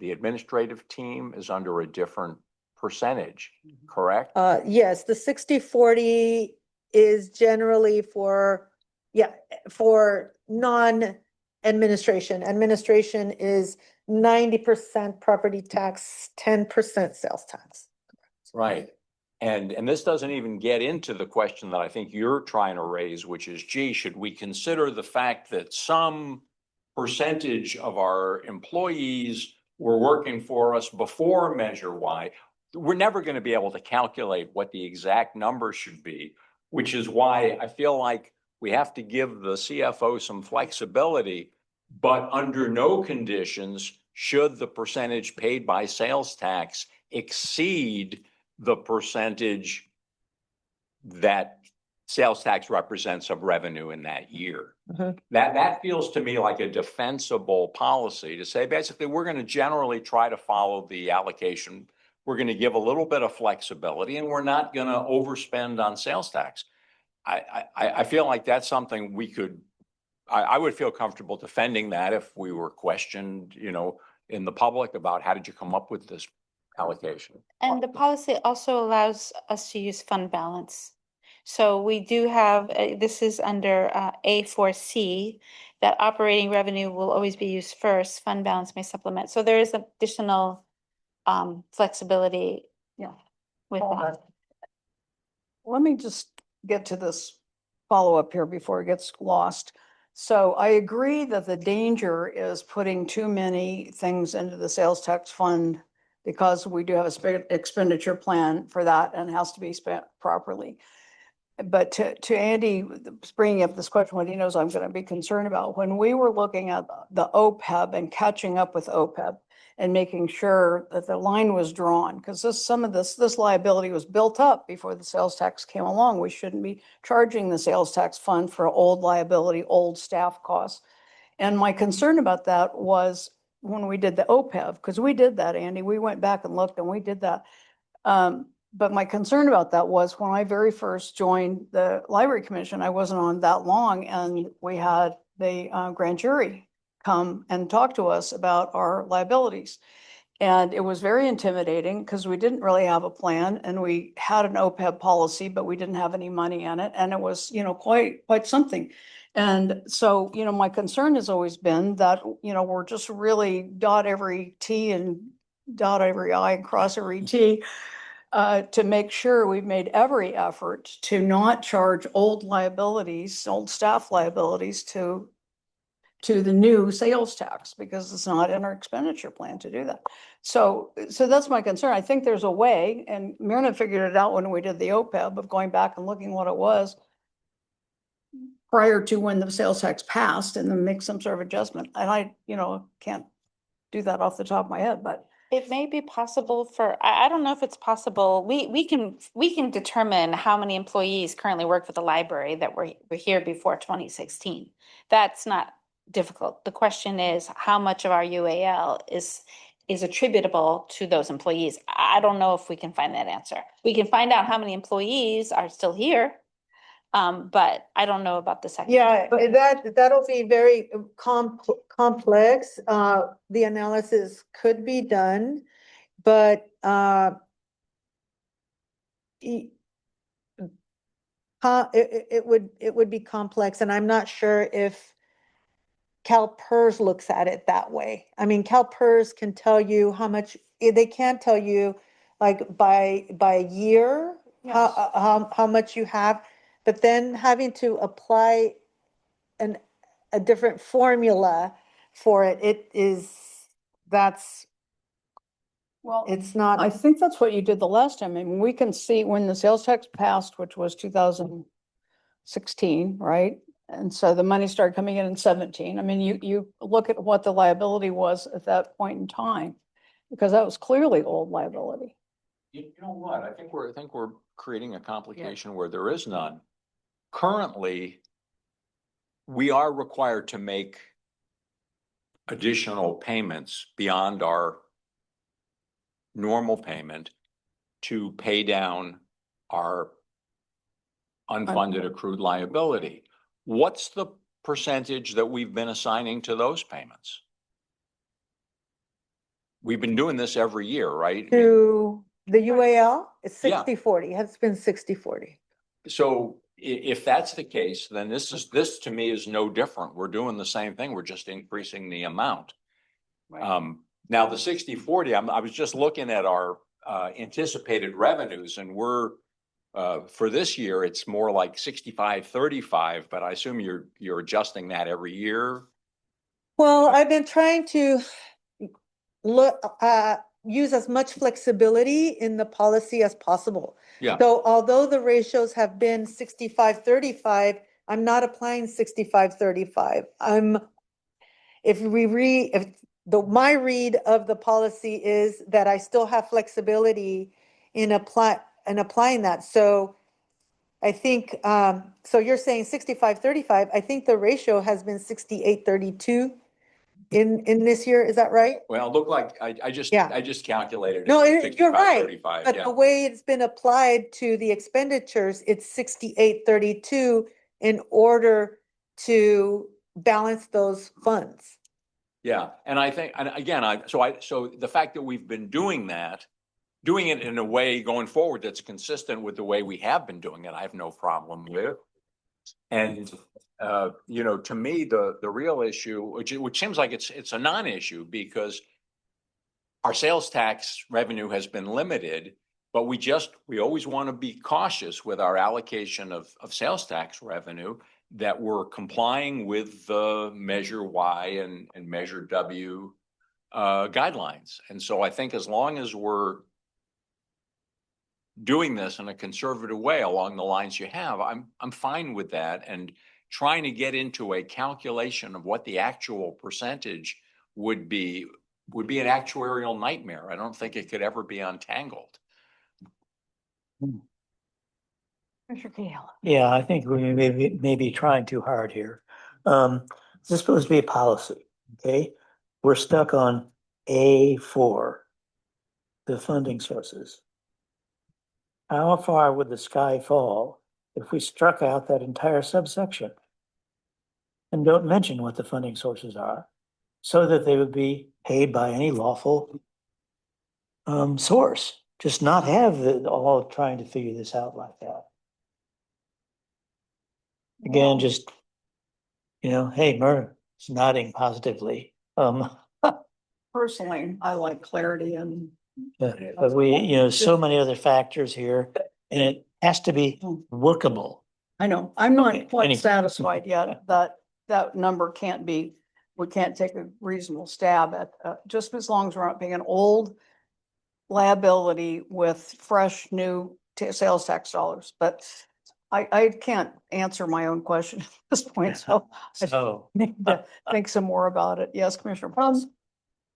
administrative team is under a different percentage, correct? Yes, the 60-40 is generally for non-administration. Administration is 90% property tax, 10% sales tax. Right. And this doesn't even get into the question that I think you're trying to raise, which is, gee, should we consider the fact that some percentage of our employees were working for us before Measure Y? We're never going to be able to calculate what the exact number should be, which is why I feel like we have to give the CFO some flexibility, but under no conditions should the percentage paid by sales tax exceed the percentage that sales tax represents of revenue in that year. Mhm. That feels to me like a defensible policy to say, basically, we're going to generally try to follow the allocation we're gonna give a little bit of flexibility and we're not gonna overspend on sales tax. I feel like that's something we could, I would feel comfortable defending that if we were questioned, in the public about how did you come up with this allocation? And the policy also allows us to use fund balance. So we do have, this is under A4C, that operating revenue will always be used first, fund balance may supplement. So there is additional flexibility. Yeah. With Hold that. on. Let me just get to this follow-up here before it gets lost. So I agree that the danger is putting too many things into the sales tax fund because we do have a expenditure plan for that and it has to be spent properly. But to Andy, bringing up this question, what he knows I'm going to be concerned about, when we were looking at the OPEB and catching up with OPEB and making sure that the line was drawn, because some of this liability was built up before the sales tax came along. We shouldn't be charging the sales tax fund for old liability, old staff costs. And my concern about that was when we did the OPEB, because we did that, Andy, we went back and looked and we did that. But my concern about that was when I very first joined the Library Commission, I wasn't on that long, and we had the grand jury come and talk to us about our liabilities. And it was very intimidating because we didn't really have a plan and we had an OPEB policy, but we didn't have any money in it. And it was, quite something. And so, my concern has always been that, we're just really dot every T and dot every I and cross every T to make sure we've made every effort to not charge old liabilities, old staff liabilities to the new sales tax, because it's not in our expenditure plan to do that. So that's my concern. I think there's a way, and Myrna figured it out when we did the OPEB of going back and looking what it was prior to when the sales tax passed and then make some sort of adjustment. And I, can't do that off the top of my head, but It may be possible I don't know if it's possible. We can determine how many employees currently work for the library that were here before 2016. That's not difficult. The question is how much of our UAL is attributable to those employees. I don't know if we can find that answer. We can find out how many employees are still here. But I don't know about the second. Yeah, that'll be very complex. The analysis could be done, but it would be complex, and I'm not sure if CalPERS looks at it that way. I mean, CalPERS can tell you how much, they can't tell you like by year, how much you have, but then having to apply a different formula for well, it's not. I think that's what you did the last time. I mean, we can see when the sales tax passed, which was 2016, right? And so the money started coming in 17. I mean, you look at what the liability was at that point in time, because that was clearly old liability. You know what? I think we're creating a complication where there is none. Currently, we are required to make additional payments beyond our normal payment to pay down our unfunded accrued liability. What's the percentage that we've been assigning to those payments? We've been doing this every year, right? To the UAL, it's Yeah. 60-40. It's been 60-40. So if that's the case, then this to me is no different. We're doing the same thing. We're just increasing the amount. Now the 60-40, I was just looking at our anticipated revenues, and we're for this year, it's more like 65-35, but I assume you're adjusting that every year. Well, I've been trying to use as much flexibility in the policy as possible. Yeah. So although the ratios have been 65-35, I'm not applying 65-35. My read of the policy is that I still have flexibility in applying that. So I think, so you're saying 65-35, I think the ratio has been 68-32. in this year, is that right? Well, it looked like, I just Yeah. calculated. No, it, you're right, 65, but yeah. the way it's been applied to the expenditures, it's 6832 in order to balance those funds. Yeah, and I think, and again, so the fact that we've been doing it in a way going forward that's consistent with the way we have been doing it, I have no problem with. And, to me, the real issue, which seems like it's a non-issue because our sales tax revenue has been limited, but we always want to be cautious with our allocation of sales tax revenue, that we're complying with the Measure Y and Measure W guidelines. And so I think as long as we're doing this in a conservative way along the lines you have, I'm fine with that. And trying to get into a calculation of what the actual percentage would be an actuarial nightmare. I don't think it could ever be untangled. Commissioner Kayla. Yeah, I think we may be trying too hard here. This is supposed to be a policy, okay? We're stuck on A4, the funding sources. How far would the sky fall if we struck out that entire subsection? And don't mention what the funding sources are, so that they would be paid by any lawful source. Just not have all trying to figure this out like that. Again, just, hey, Murr is nodding positively. Personally, I like clarity and But we, so many other factors here, and it has to be workable. I know, I'm Okay, not quite any- satisfied yet that that number can't be, we can't take a reasonable stab at, just as long as we're not being an old liability with fresh, new sales tax dollars. But I can't answer my own question at this point, so I So, need to think some more about it. Yes, Commissioner Prince?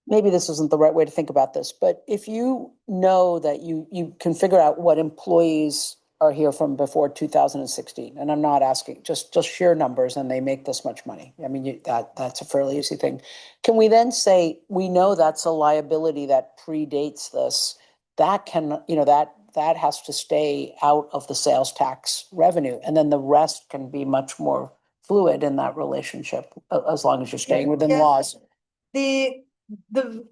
Maybe this isn't the right way to think about this, but if you know that you can figure out what employees are here from before 2016, and I'm not asking, just sheer numbers, and they make this much money. I mean, that's a fairly easy thing. Can we then say, we know that's a liability that predates this, that can, that has to stay out of the sales tax revenue, and then the rest can be much more fluid in that relationship, as long as you're staying within Yes. laws. The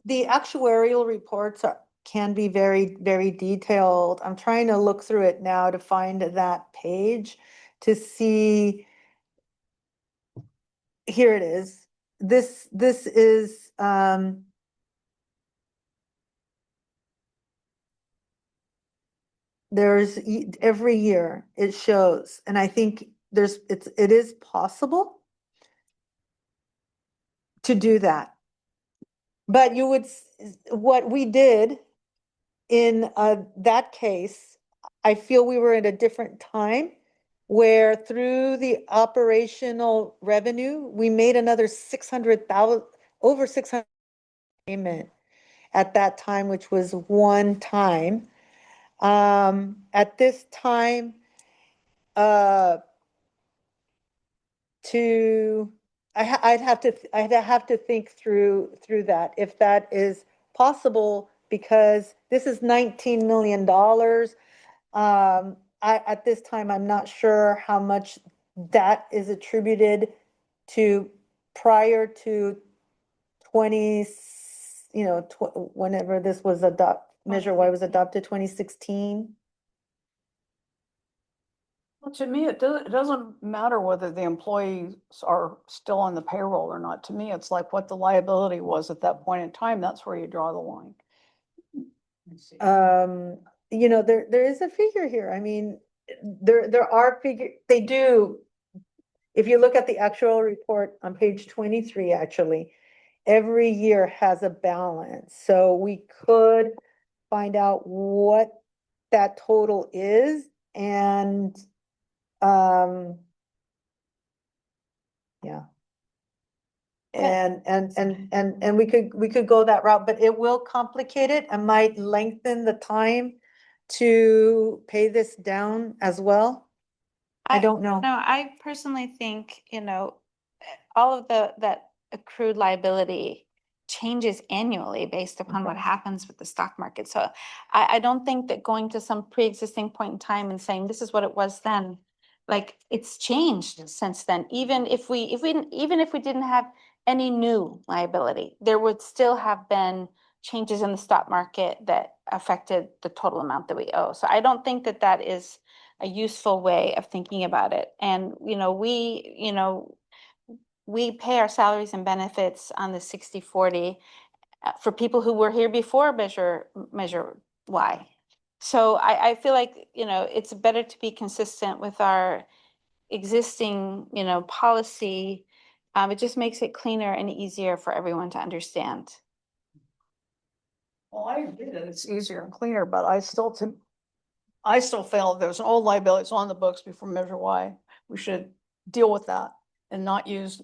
actuarial reports can be very, very detailed. I'm trying to look through it now to find that page to see. Here it is. This is, there's every year it shows, and I think it is possible to do that. But what we did in that case, I feel we were at a different time where through the operational revenue, we made another 600,000, over 600 payment at that time, which was one time. At this time, I'd have to think through that, if that is possible, because this is $19 million. At this time, I'm not sure how much that is attributed to prior to 20, whenever this was Measure Y was adopted, 2016. Well, to me, it doesn't matter whether the employees are still on the payroll or not. To me, it's like what the liability was at that point in time. That's where you draw the line. There is a figure here. I mean, there are they do. If you look at the actual report on page 23, actually, every year has a balance. So we could find out what that total is, and yeah. And we could go that route, but it will complicate it and might lengthen the time to pay this down as well. I don't know. No, I personally think, all of that accrued liability changes annually based upon what happens with the stock market. So I don't think that going to some pre-existing point in time and saying this is what it was then, like it's changed since then. Even if we didn't have any new liability, there would still have been changes in the stock market that affected the total amount that we owe. So I don't think that that is a useful way of thinking about it. And, we pay our salaries and benefits on the 60/40 for people who were here before Measure Y. So I feel like, it's better to be consistent with our existing, policy. It just makes it cleaner and easier for everyone to understand. Well, I agree that it's easier and cleaner, but I still feel if there's an old liability, it's on the books before Measure Y. We should deal with that and not use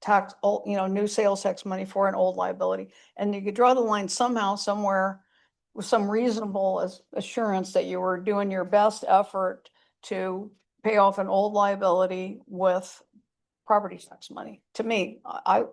tax, new sales tax money for an old liability. And you could draw the line somehow, somewhere with some reasonable assurance that you were doing your best effort to pay off an old liability with property tax money. To me, I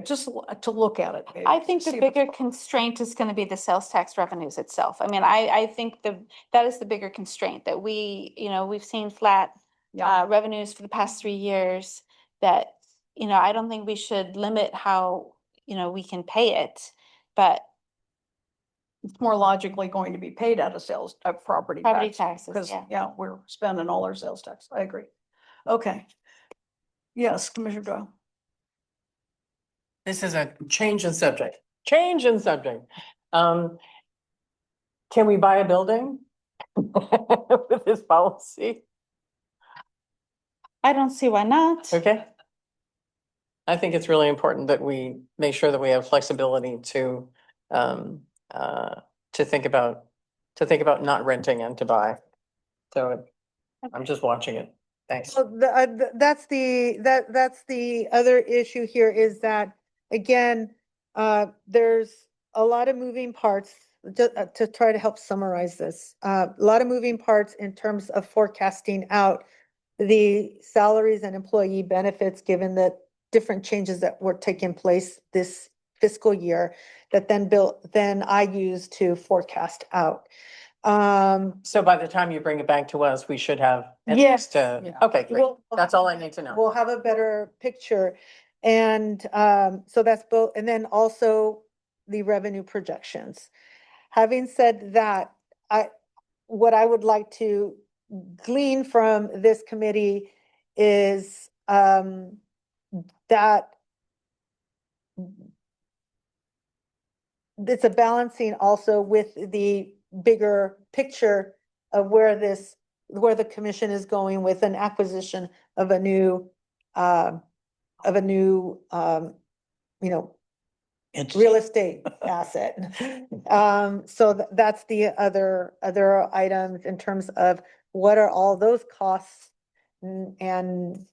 just to look at it. maybe, I think see the if it's- bigger constraint is going to be the sales tax revenues itself. I mean, I think that is the bigger constraint that we've seen flat Yeah, revenues for the past 3 years that, I don't think we should limit how, we can pay it, but it's more logically going to be paid out of sales of property property tax. taxes, Because, yeah. yeah, we're spending all our sales tax. I agree. Okay. Yes, Commissioner Doyle. This is a change in subject, change in subject. Can we buy a building with this policy? I don't see why not. Okay. I think it's really important that we make sure that we have flexibility to think about, not renting and to buy. So I'm just watching it. Thanks. So that's the other issue here is that, again, there's a lot of moving parts. To try to help summarize this, a lot of moving parts in terms of forecasting out the salaries and employee benefits, given the different changes that were taking place this fiscal year that then I use to forecast out. So by the time you bring it back to us, we should have at Yes. least, Yeah. okay, great. We'll- That's all I need to know. We'll have a better picture. And so that's both, and then also the revenue projections. Having said that, what I would like to glean from this committee is that it's a balancing also with the bigger picture of where the commission is going with an acquisition of a new, real estate asset. So that's the other items in terms of what are all those costs and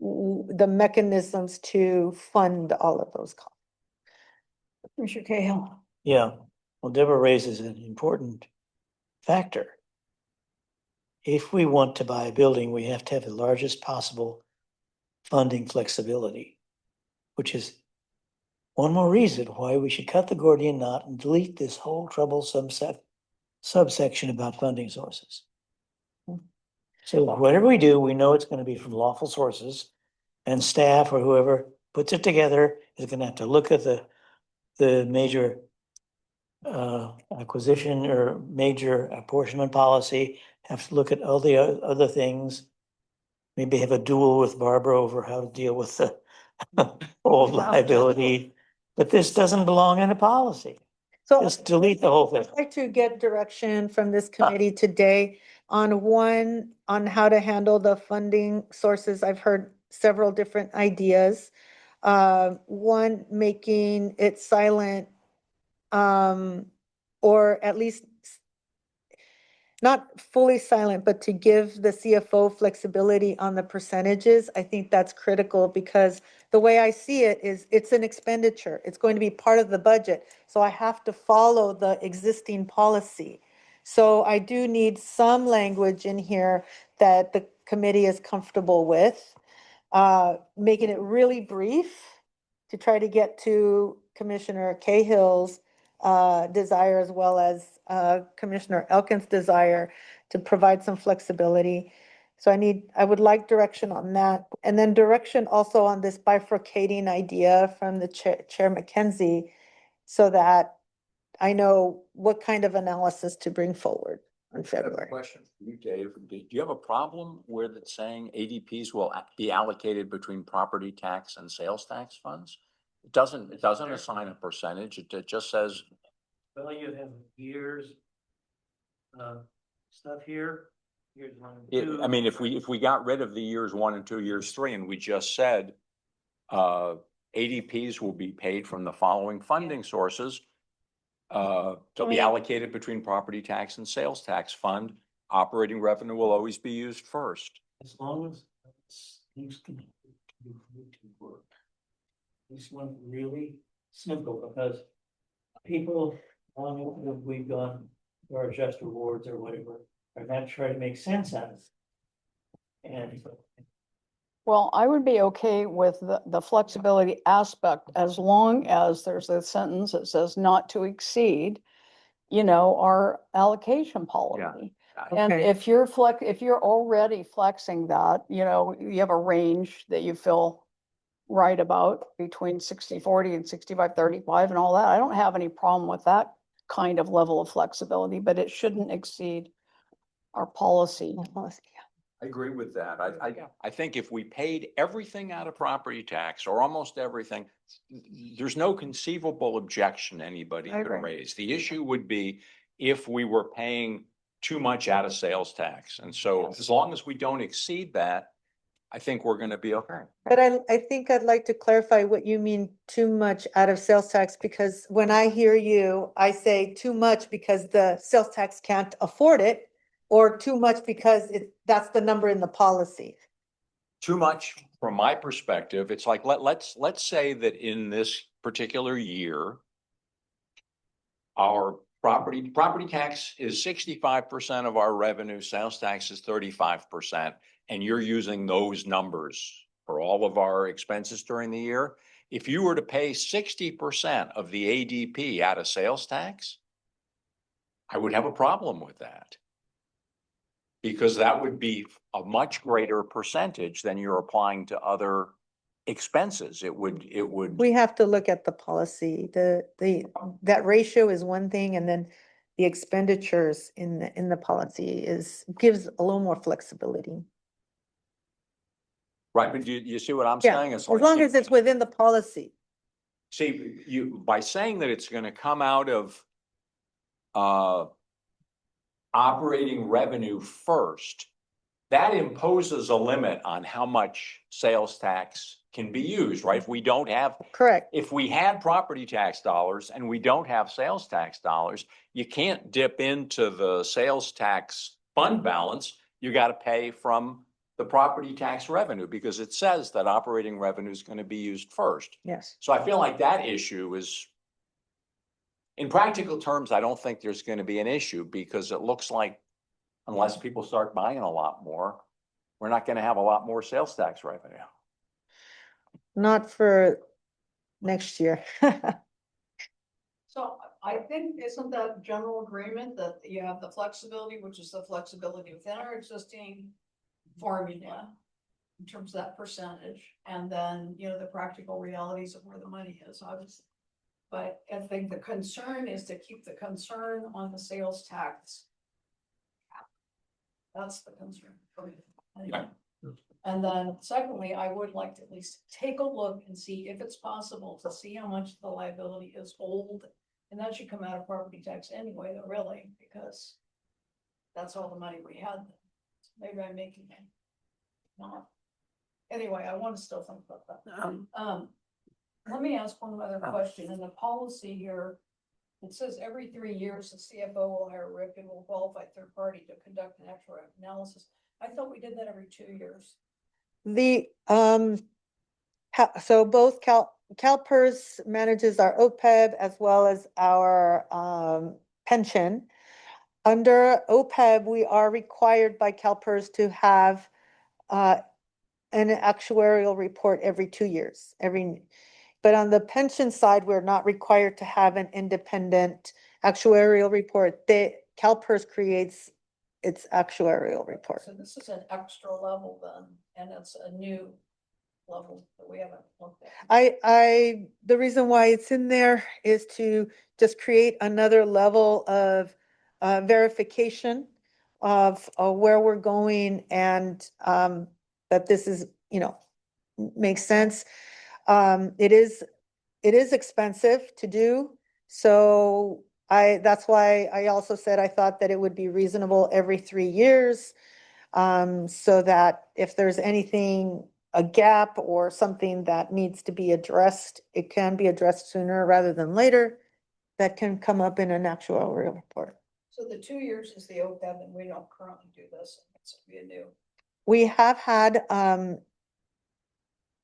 the mechanisms to fund all of those costs. Commissioner Cahill. Yeah, well, Deborah raises an important factor. If we want to buy a building, we have to have the largest possible funding flexibility, which is one more reason why we should cut the Gordian knot and delete this whole troublesome subsection about funding sources. So whatever we do, we know it's gonna be from lawful sources, and staff or whoever puts it together is gonna have to look at the major acquisition or major apportionment policy, have to look at all the other things. Maybe have a duel with Barbara over how to deal with the old liability, but this doesn't belong in a policy. So Just delete the whole thing. I'd like to get direction from this committee today on how to handle the funding sources. I've heard several different ideas. One, making it silent, or at least not fully silent, but to give the CFO flexibility on the percentages. I think that's critical because the way I see it is it's an expenditure. It's going to be part of the budget. So I have to follow the existing policy. So I do need some language in here that the committee is comfortable with, making it really brief to try to get to Commissioner Cahill's desire as well as Commissioner Elkins' desire to provide some flexibility. So I would like direction on that. And then direction also on this bifurcating idea from the Chair McKenzie, so that I know what kind of analysis to bring forward on I have a February. question for you, Dave. Do you have a problem with it saying ADPs will be allocated between property tax and sales tax funds? It doesn't assign a percentage. It just says, Well, you have years, stuff here, here's one. I mean, if we got rid of the years 1 and 2, years 3, and we just said, ADPs will be paid from the following funding sources. To be allocated between property tax and sales tax fund. Operating revenue will always be used first. As long as things can work. This one really simple because people, we've gone or just rewards or whatever, are not trying to make sense out of it. And Well, I would be okay with the flexibility aspect as long as there's a sentence that says not to exceed, our allocation policy. And Okay. if you're already flexing that, you have a range that you feel right about between 60-40 and 65-35 and all that. I don't have any problem with that kind of level of flexibility, but it shouldn't exceed our policy. I agree with that. I think if we paid everything out of property tax or almost everything, there's no conceivable objection anybody I could agree. raise. The issue would be if we were paying too much out of sales tax. And so as long as we don't exceed that, I think we're gonna be okay. But I think I'd like to clarify what you mean too much out of sales tax, because when I hear you, I say too much because the sales tax can't afford it, or too much because that's the number in the policy. Too much from my perspective. It's like, let's say that in this particular year, our property tax is 65% of our revenue, sales tax is 35%, and you're using those numbers for all of our expenses during the year. If you were to pay 60% of the ADP out of sales tax, I would have a problem with that. Because that would be a much greater percentage than you're applying to other expenses. It would. We have to look at the policy. That ratio is one thing, and then the expenditures in the policy gives a little more flexibility. Right, but you see what I'm Yeah, saying? as long as it's within the policy. See, by saying that it's gonna come out of operating revenue first, that imposes a limit on how much sales tax can be used, right? If we don't have, Correct. if we had property tax dollars and we don't have sales tax dollars, you can't dip into the sales tax fund balance. You got to pay from the property tax revenue because it says that operating revenue is going to be used first. Yes. So I feel like that issue is, in practical terms, I don't think there's going to be an issue because it looks like unless people start buying a lot more, we're not going to have a lot more sales tax revenue. Not for next year. So I think, isn't that general agreement that you have the flexibility, which is the flexibility within our existing formula in terms of that percentage, and then, the practical realities of where the money is, obviously. But I think the concern is to keep the concern on the sales tax. That's the concern for me. Yeah. And then secondly, I would like to at least take a look and see if it's possible to see how much the liability is old. And that should come out of property tax anyway, though, really, because that's all the money we had. Maybe I'm making it not. Anyway, I want to still think about that. Let me ask one other question. In the policy here, it says every 3 years, the CFO will hire a reputable qualified third party to conduct an actuarial analysis. I thought we did that every 2 years. So both CalPERS manages our OPEB as well as our pension. Under OPEB, we are required by CalPERS to have an actuarial report every 2 years. but on the pension side, we're not required to have an independent actuarial report. CalPERS creates its actuarial report. So this is an extra level then, and it's a new level that we haven't looked at. The reason why it's in there is to just create another level of verification of where we're going and that this is, makes sense. It is expensive to do. So that's why I also said I thought that it would be reasonable every 3 years. So that if there's anything, a gap or something that needs to be addressed, it can be addressed sooner rather than later. That can come up in an actuarial report. So the 2 years is the OPEB, and we don't currently do this. It's be a new. We have had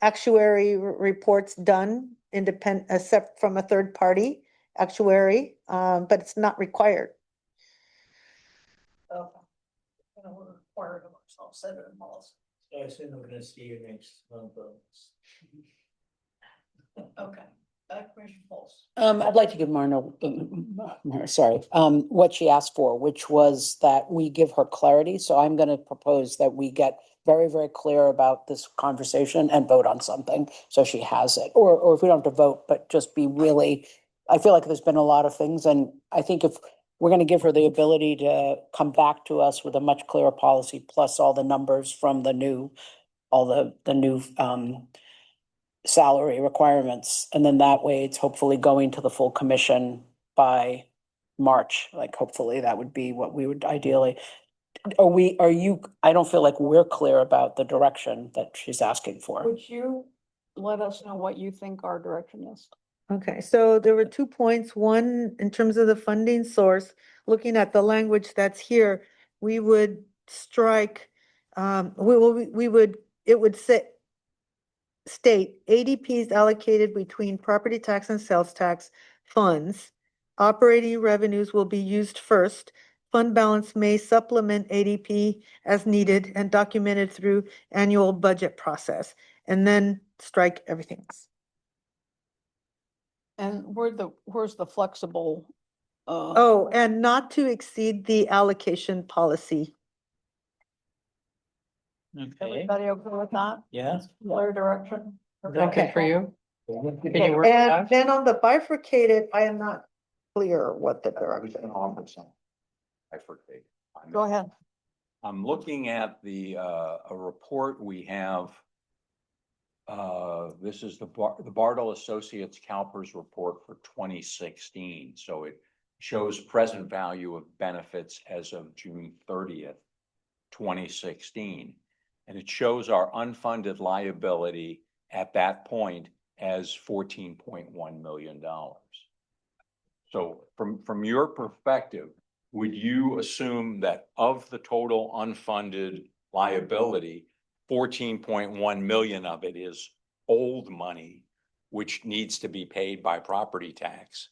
actuary reports done independent, except from a third party actuary, but it's not required. Okay. We're required of ourselves, set it in policy. I assume we're gonna see you next month. Okay. Commissioner Pulse. I'd like to give Marna, what she asked for, which was that we give her clarity. So I'm gonna propose that we get very, very clear about this conversation and vote on something, so she has it. Or if we don't have to vote, but just be really, I feel like there's been a lot of things, and I think if we're gonna give her the ability to come back to us with a much clearer policy, plus all the numbers from the new, all the new salary requirements, and then that way it's hopefully going to the full commission by March. Like, hopefully that would be what we would ideally. I don't feel like we're clear about the direction that she's asking for. Would you let us know what you think our direction is? Okay, so there were 2 points. One, in terms of the funding source, looking at the language that's here, we would strike, it would state ADPs allocated between property tax and sales tax funds. Operating revenues will be used first. Fund balance may supplement ADP as needed and documented through annual budget process, and then strike everything else. And where's the flexible? Oh, and not to exceed the allocation policy. Okay, Everybody okay with that? yeah. Clear direction? Okay for you? Can you work And that? then on the bifurcated, I am not clear what the direction. I forget. Go ahead. I'm looking at the, a report we have. This is the Bardell Associates CalPERS report for 2016. So it shows present value of benefits as of June 30th, 2016. And it shows our unfunded liability at that point as $14.1 million. So from your perspective, would you assume that of the total unfunded liability, 14.1 million of it is old money, which needs to be paid by property tax,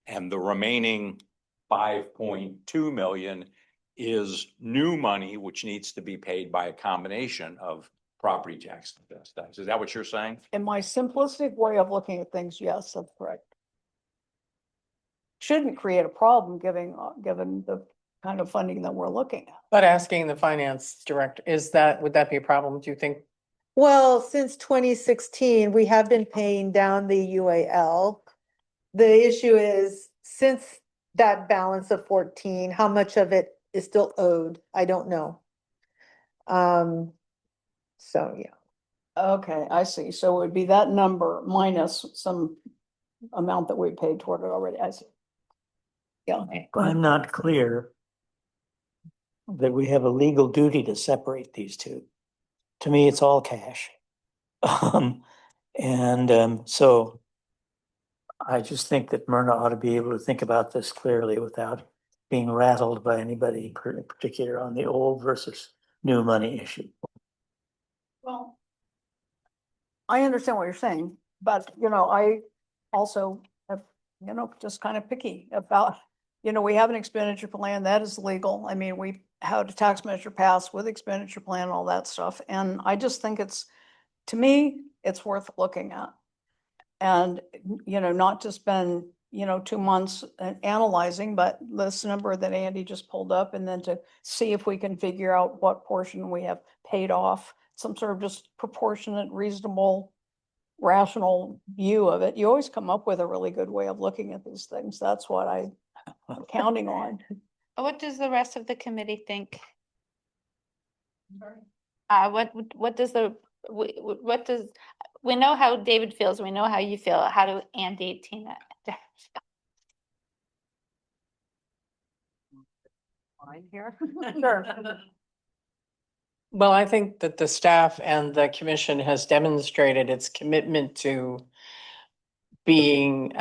and the remaining 5.2 million is new money, which needs to be paid by a combination of property tax and sales tax? Is that what you're saying? In my simplistic way of looking at things, yes, that's correct. Shouldn't create a problem given the kind of funding that we're looking at. But asking the finance director, would that be a problem, do you think? Well, since 2016, we have been paying down the UAL. The issue is, since that balance of 14, how much of it is still owed? I don't know. So, yeah. Okay, I see. So it would be that number minus some amount that we paid toward it already. I see. Yeah. I'm not clear that we have a legal duty to separate these two. To me, it's all cash. So I just think that Myrna ought to be able to think about this clearly without being rattled by anybody in particular on the old versus new money issue. Well, I understand what you're saying, but I also have, just kind of picky about, we have an expenditure plan that is legal. I mean, we had a tax measure passed with expenditure plan, all that stuff. And I just think to me, it's worth looking at. And, not to spend, 2 months analyzing, but this number that Andy just pulled up, and then to see if we can figure out what portion we have paid off, some sort of just proportionate, reasonable, rational view of it. You always come up with a really good way of looking at these things. That's what I'm counting on. What does the rest of the committee think? What does what does, we know how David feels, we know how you feel. How do Andy, Tina? Fine here. Sure. Well, I think that the staff and the commission has demonstrated its commitment to being,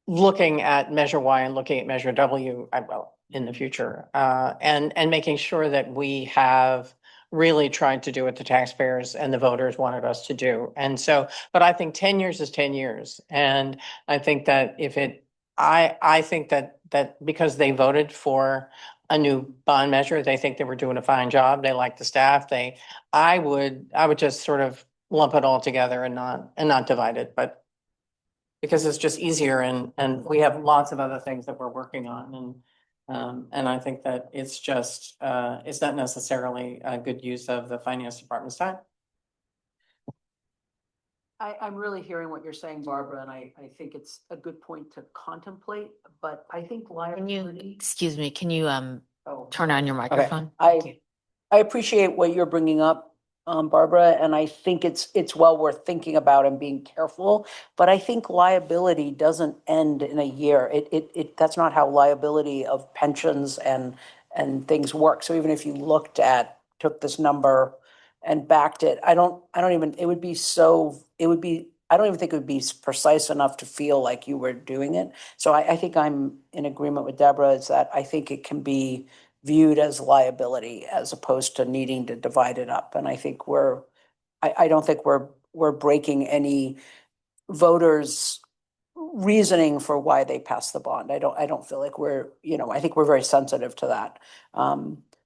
looking at Measure Y and looking at Measure W, well, in the future, and making sure that we have really tried to do what the taxpayers and the voters wanted us to do. And so, but I think 10 years is 10 years. And I think that I think that because they voted for a new bond measure, they think they were doing a fine job. They like the staff. I would just sort of lump it all together and not divide it, but because it's just easier and we have lots of other things that we're working on and I think that it's just, it's not necessarily a good use of the finance department's time. I'm really hearing what you're saying, Barbara, and I think it's a good point to contemplate, but I think Can you, liability. excuse me, can you Oh, turn on your okay. microphone? Thank you. I appreciate what you're bringing up, Barbara, and I think it's well worth thinking about and being careful. But I think liability doesn't end in a year. That's not how liability of pensions and things work. So even if you took this number and backed it, I don't even think it would be precise enough to feel like you were doing it. So I think I'm in agreement with Deborah, is that I think it can be viewed as liability as opposed to needing to divide it up. And I think I don't think we're breaking any voters' reasoning for why they passed the bond. I don't feel like I think we're very sensitive to that.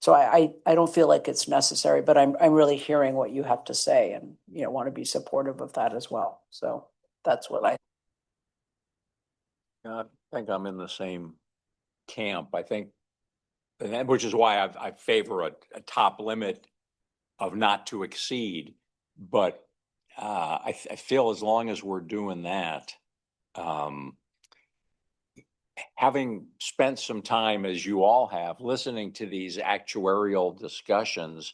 So I don't feel like it's necessary, but I'm really hearing what you have to say and, want to be supportive of that as well. So that's what I think I'm in the same camp. I think, which is why I favor a top limit of not to exceed. But I feel as long as we're doing that, having spent some time, as you all have, listening to these actuarial discussions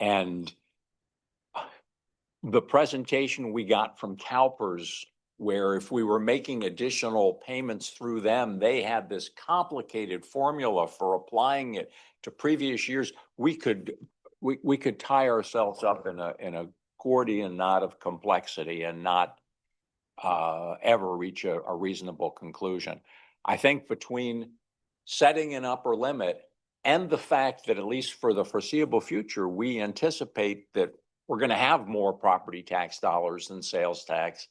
and the presentation we got from CalPERS, where if we were making additional payments through them, they had this complicated formula for applying it to previous years. We could tie ourselves up in a Gordian knot of complexity and not ever reach a reasonable conclusion. I think between setting an upper limit and the fact that, at least for the foreseeable future, we anticipate that we're going to have more property tax dollars than sales tax,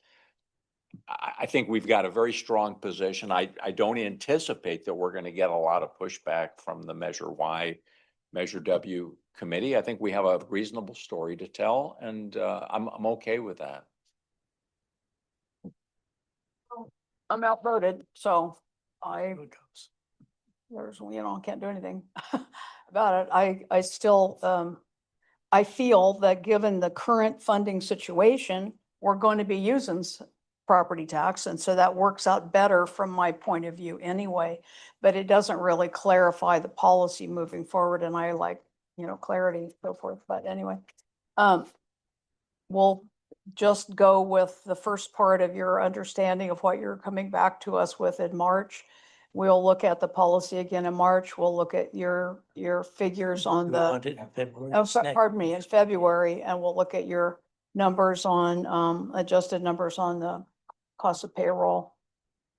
I think we've got a very strong position. I don't anticipate that we're going to get a lot of pushback from the Measure Y, Measure W committee. I think we have a reasonable story to tell, and I'm okay with that. I'm outvoted, so can't do anything about it. I still, I feel that given the current funding situation, we're going to be using property tax. And so that works out better from my point of view anyway, but it doesn't really clarify the policy moving forward. And I like, clarity, so forth. But anyway, we'll just go with the first part of your understanding of what you're coming back to us with in March. We'll look at the policy again in March. We'll look at your figures on pardon me, in February, and we'll look at your numbers on, adjusted numbers on the cost of payroll.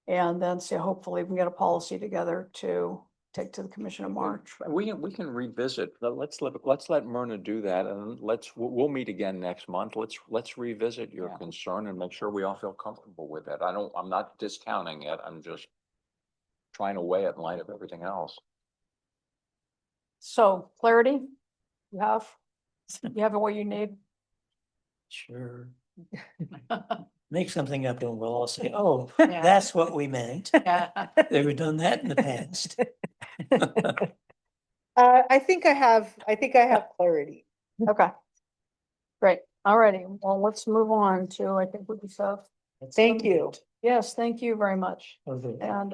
And then see, hopefully we can get a policy together to take to the commission in March. We can revisit. Let's let Myrna do that, and we'll meet again next month. Let's revisit your concern and make sure we all feel comfortable with it. I'm not discounting it. I'm just trying to weigh it in light of everything else. So clarity, you have what you need. Sure. make something up and we'll all say, oh, Yeah. that's what we meant. Yeah. They've done that in the past. I think I have clarity. Okay. Great. Alrighty. Well, let's move on to, I think we just have, Thank you. yes, thank you very much. Of the And,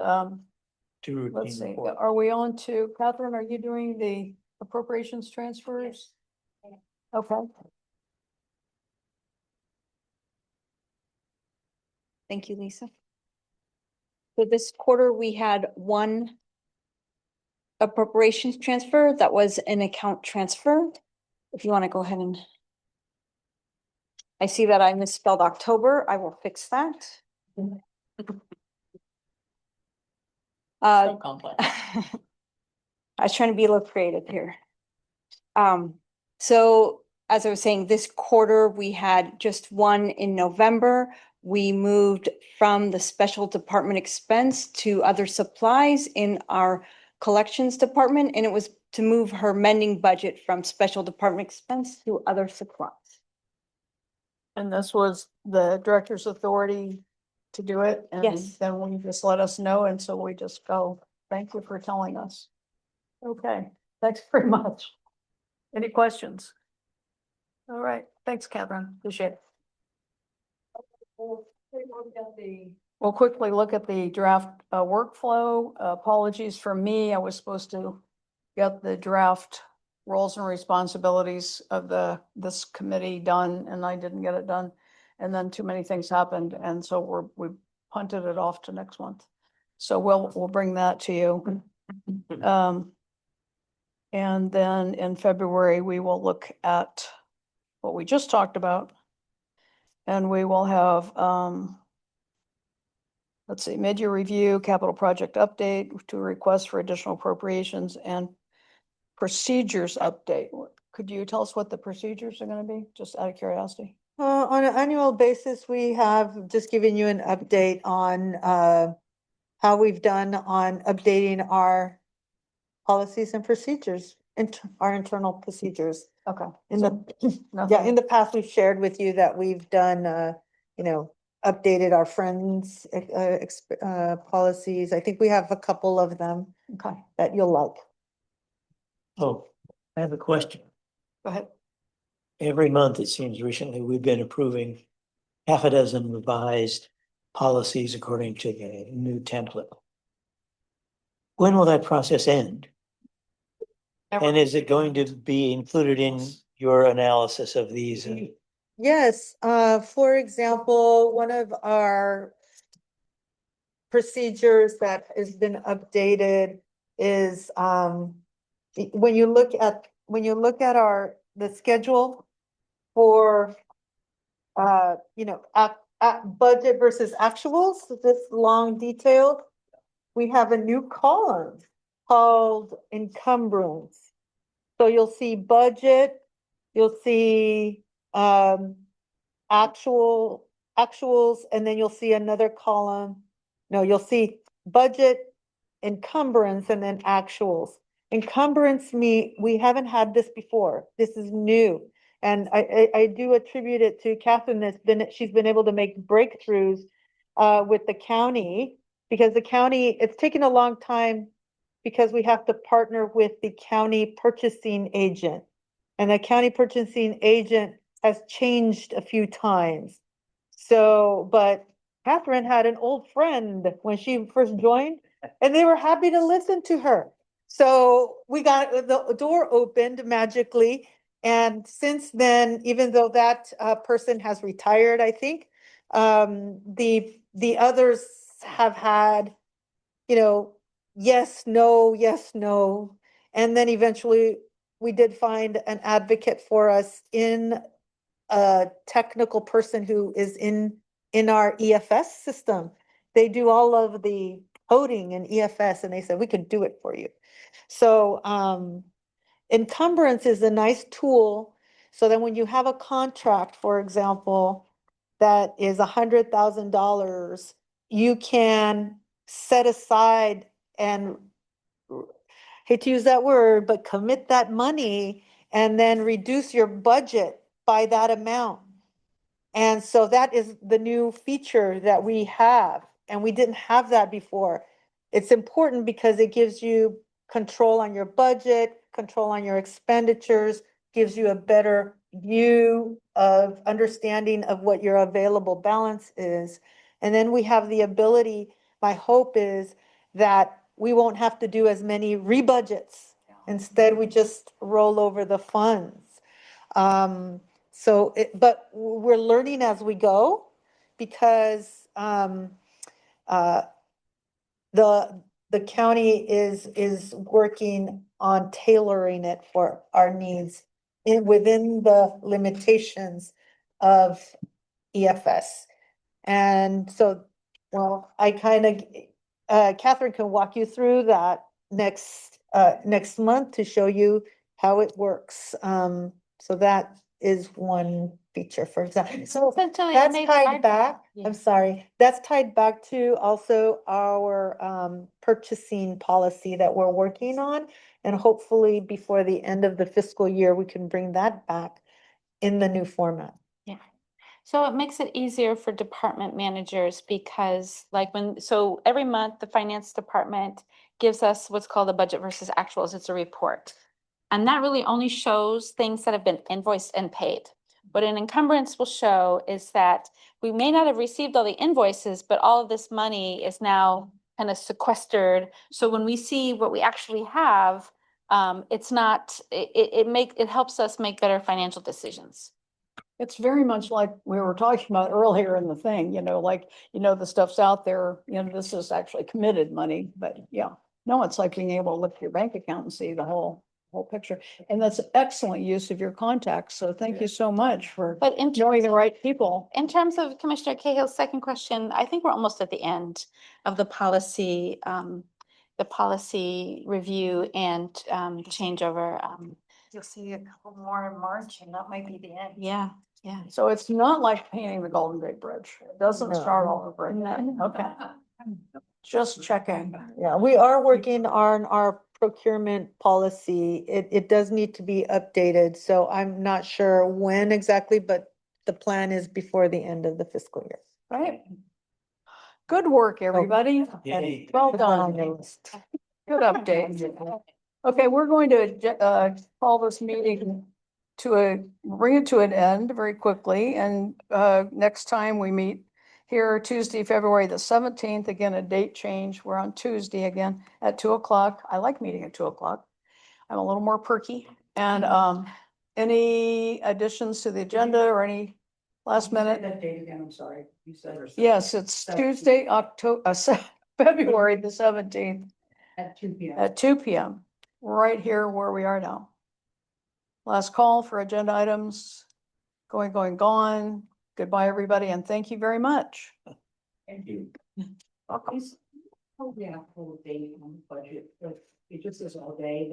two let's routine see, reports. are we on to, Catherine, are you doing the appropriations transfers? Okay. Thank you, Lisa. So this quarter, we had one appropriations transfer that was an account transfer. If you want to go ahead and. I see that I misspelled October. I will fix that. So Uh, complex. I was trying to be a little creative here. So as I was saying, this quarter, we had just one in November. We moved from the special department expense to other supplies in our collections department, and it was to move her mending budget from special department expense to other supplies. And this was the director's authority to do it? And Yes. then will you just let us know? And so we just go, thank you for telling us. Okay, thanks very much. Any questions? All right, thanks, Catherine. Appreciate it. We'll quickly look at the draft workflow. Apologies for me. I was supposed to get the draft roles and responsibilities of this committee done, and I didn't get it done. And then too many things happened, and so we punted it off to next month. So we'll bring that to you. And then in February, we will look at what we just talked about. And we will have, let's see, mid-year review, capital project update, to request for additional appropriations, and procedures update. Could you tell us what the procedures are gonna be, just out of curiosity? On an annual basis, we have just given you an update on how we've done on updating our policies and procedures, our internal procedures. Okay. In the, yeah, Nothing. in the past, we've shared with you that we've done, updated our friends' policies. I think we have a couple of them Okay, that you'll like. Oh, I have a question. go ahead. Every month, it seems recently, we've been approving half a dozen revised policies according to the new template. When will that process end? And is it going to be included in your analysis of these? Yes, for example, one of our procedures that has been updated is, when you look at the schedule for, at budget versus actuals, this long detailed, we have a new column called encumbrance. So you'll see budget, you'll see actuals, and then you'll see another column. No, you'll see budget, encumbrance, and then actuals. Encumbrance we haven't had this before. This is new. And I do attribute it to Catherine. She's been able to make breakthroughs with the county, because the county, it's taken a long time because we have to partner with the county purchasing agent. And the county purchasing agent has changed a few times. So, but Catherine had an old friend when she first joined, and they were happy to listen to her. So we got the door opened magically. And since then, even though that person has retired, I think, the others have had, yes, no. And then eventually we did find an advocate for us in a technical person who is in our EFS system. They do all of the coding in EFS, and they said, we can do it for you. So encumbrance is a nice tool, so that when you have a contract, for example, that is $100,000, you can set aside and, hate to use that word, but commit that money and then reduce your budget by that amount. And so that is the new feature that we have, and we didn't have that before. It's important because it gives you control on your budget, control on your expenditures, gives you a better view of understanding of what your available balance is. And then we have the ability, my hope is that we won't have to do as many rebudgets. Instead, we just roll over the funds. But we're learning as we go because the county is working on tailoring it for our needs within the limitations of EFS. And so, well, I kind of, Catherine can walk you through that next month to show you how it works. So that is one feature, for example. So Essentially, it that's makes our- tied back, Yeah. I'm sorry, that's tied back to also our purchasing policy that we're working on. And hopefully before the end of the fiscal year, we can bring that back in the new format. So it makes it easier for department managers because so every month, the finance department gives us what's called a budget versus actuals. It's a report. And that really only shows things that have been invoiced and paid. What an encumbrance will show is that we may not have received all the invoices, but all of this money is now kind of sequestered. So when we see what we actually have, it's not, it helps us make better financial decisions. It's very much like we were talking about earlier in the thing, like, the stuff's out there, this is actually committed money, but yeah. No, it's like being able to look at your bank account and see the whole picture. And that's excellent use of your contacts. So thank you so much for But in knowing the right people. In terms of Commissioner Cahill's second question, I think we're almost at the end of the policy review and changeover. You'll see a couple more in March and that might be the end. Yeah. So it's not like painting the Golden Gate Bridge. It doesn't No. start all over again. Okay. Just checking. Yeah, we are working on our procurement policy. It does need to be updated, so I'm not sure when exactly, but the plan is before the end of the fiscal year. Right. Good work, everybody. Yay. Well Put that on done. your list. Good update. Okay, we're going to call this meeting bring it to an end very quickly. And next time we meet here Tuesday, February the 17th, again, a date change. We're on Tuesday again at 2:00. I like meeting at 2:00. I'm a little more perky. And any additions to the agenda or any last minute? That date again, I'm sorry. You said. Yes, it's Tuesday, February the 17th. At 2 p.m. At 2 p.m., right here where we are now. Last call for agenda items. Gone. Goodbye, everybody, and thank you very much. Thank you. Welcome. Oh, yeah, whole day on the budget, but it just is all day.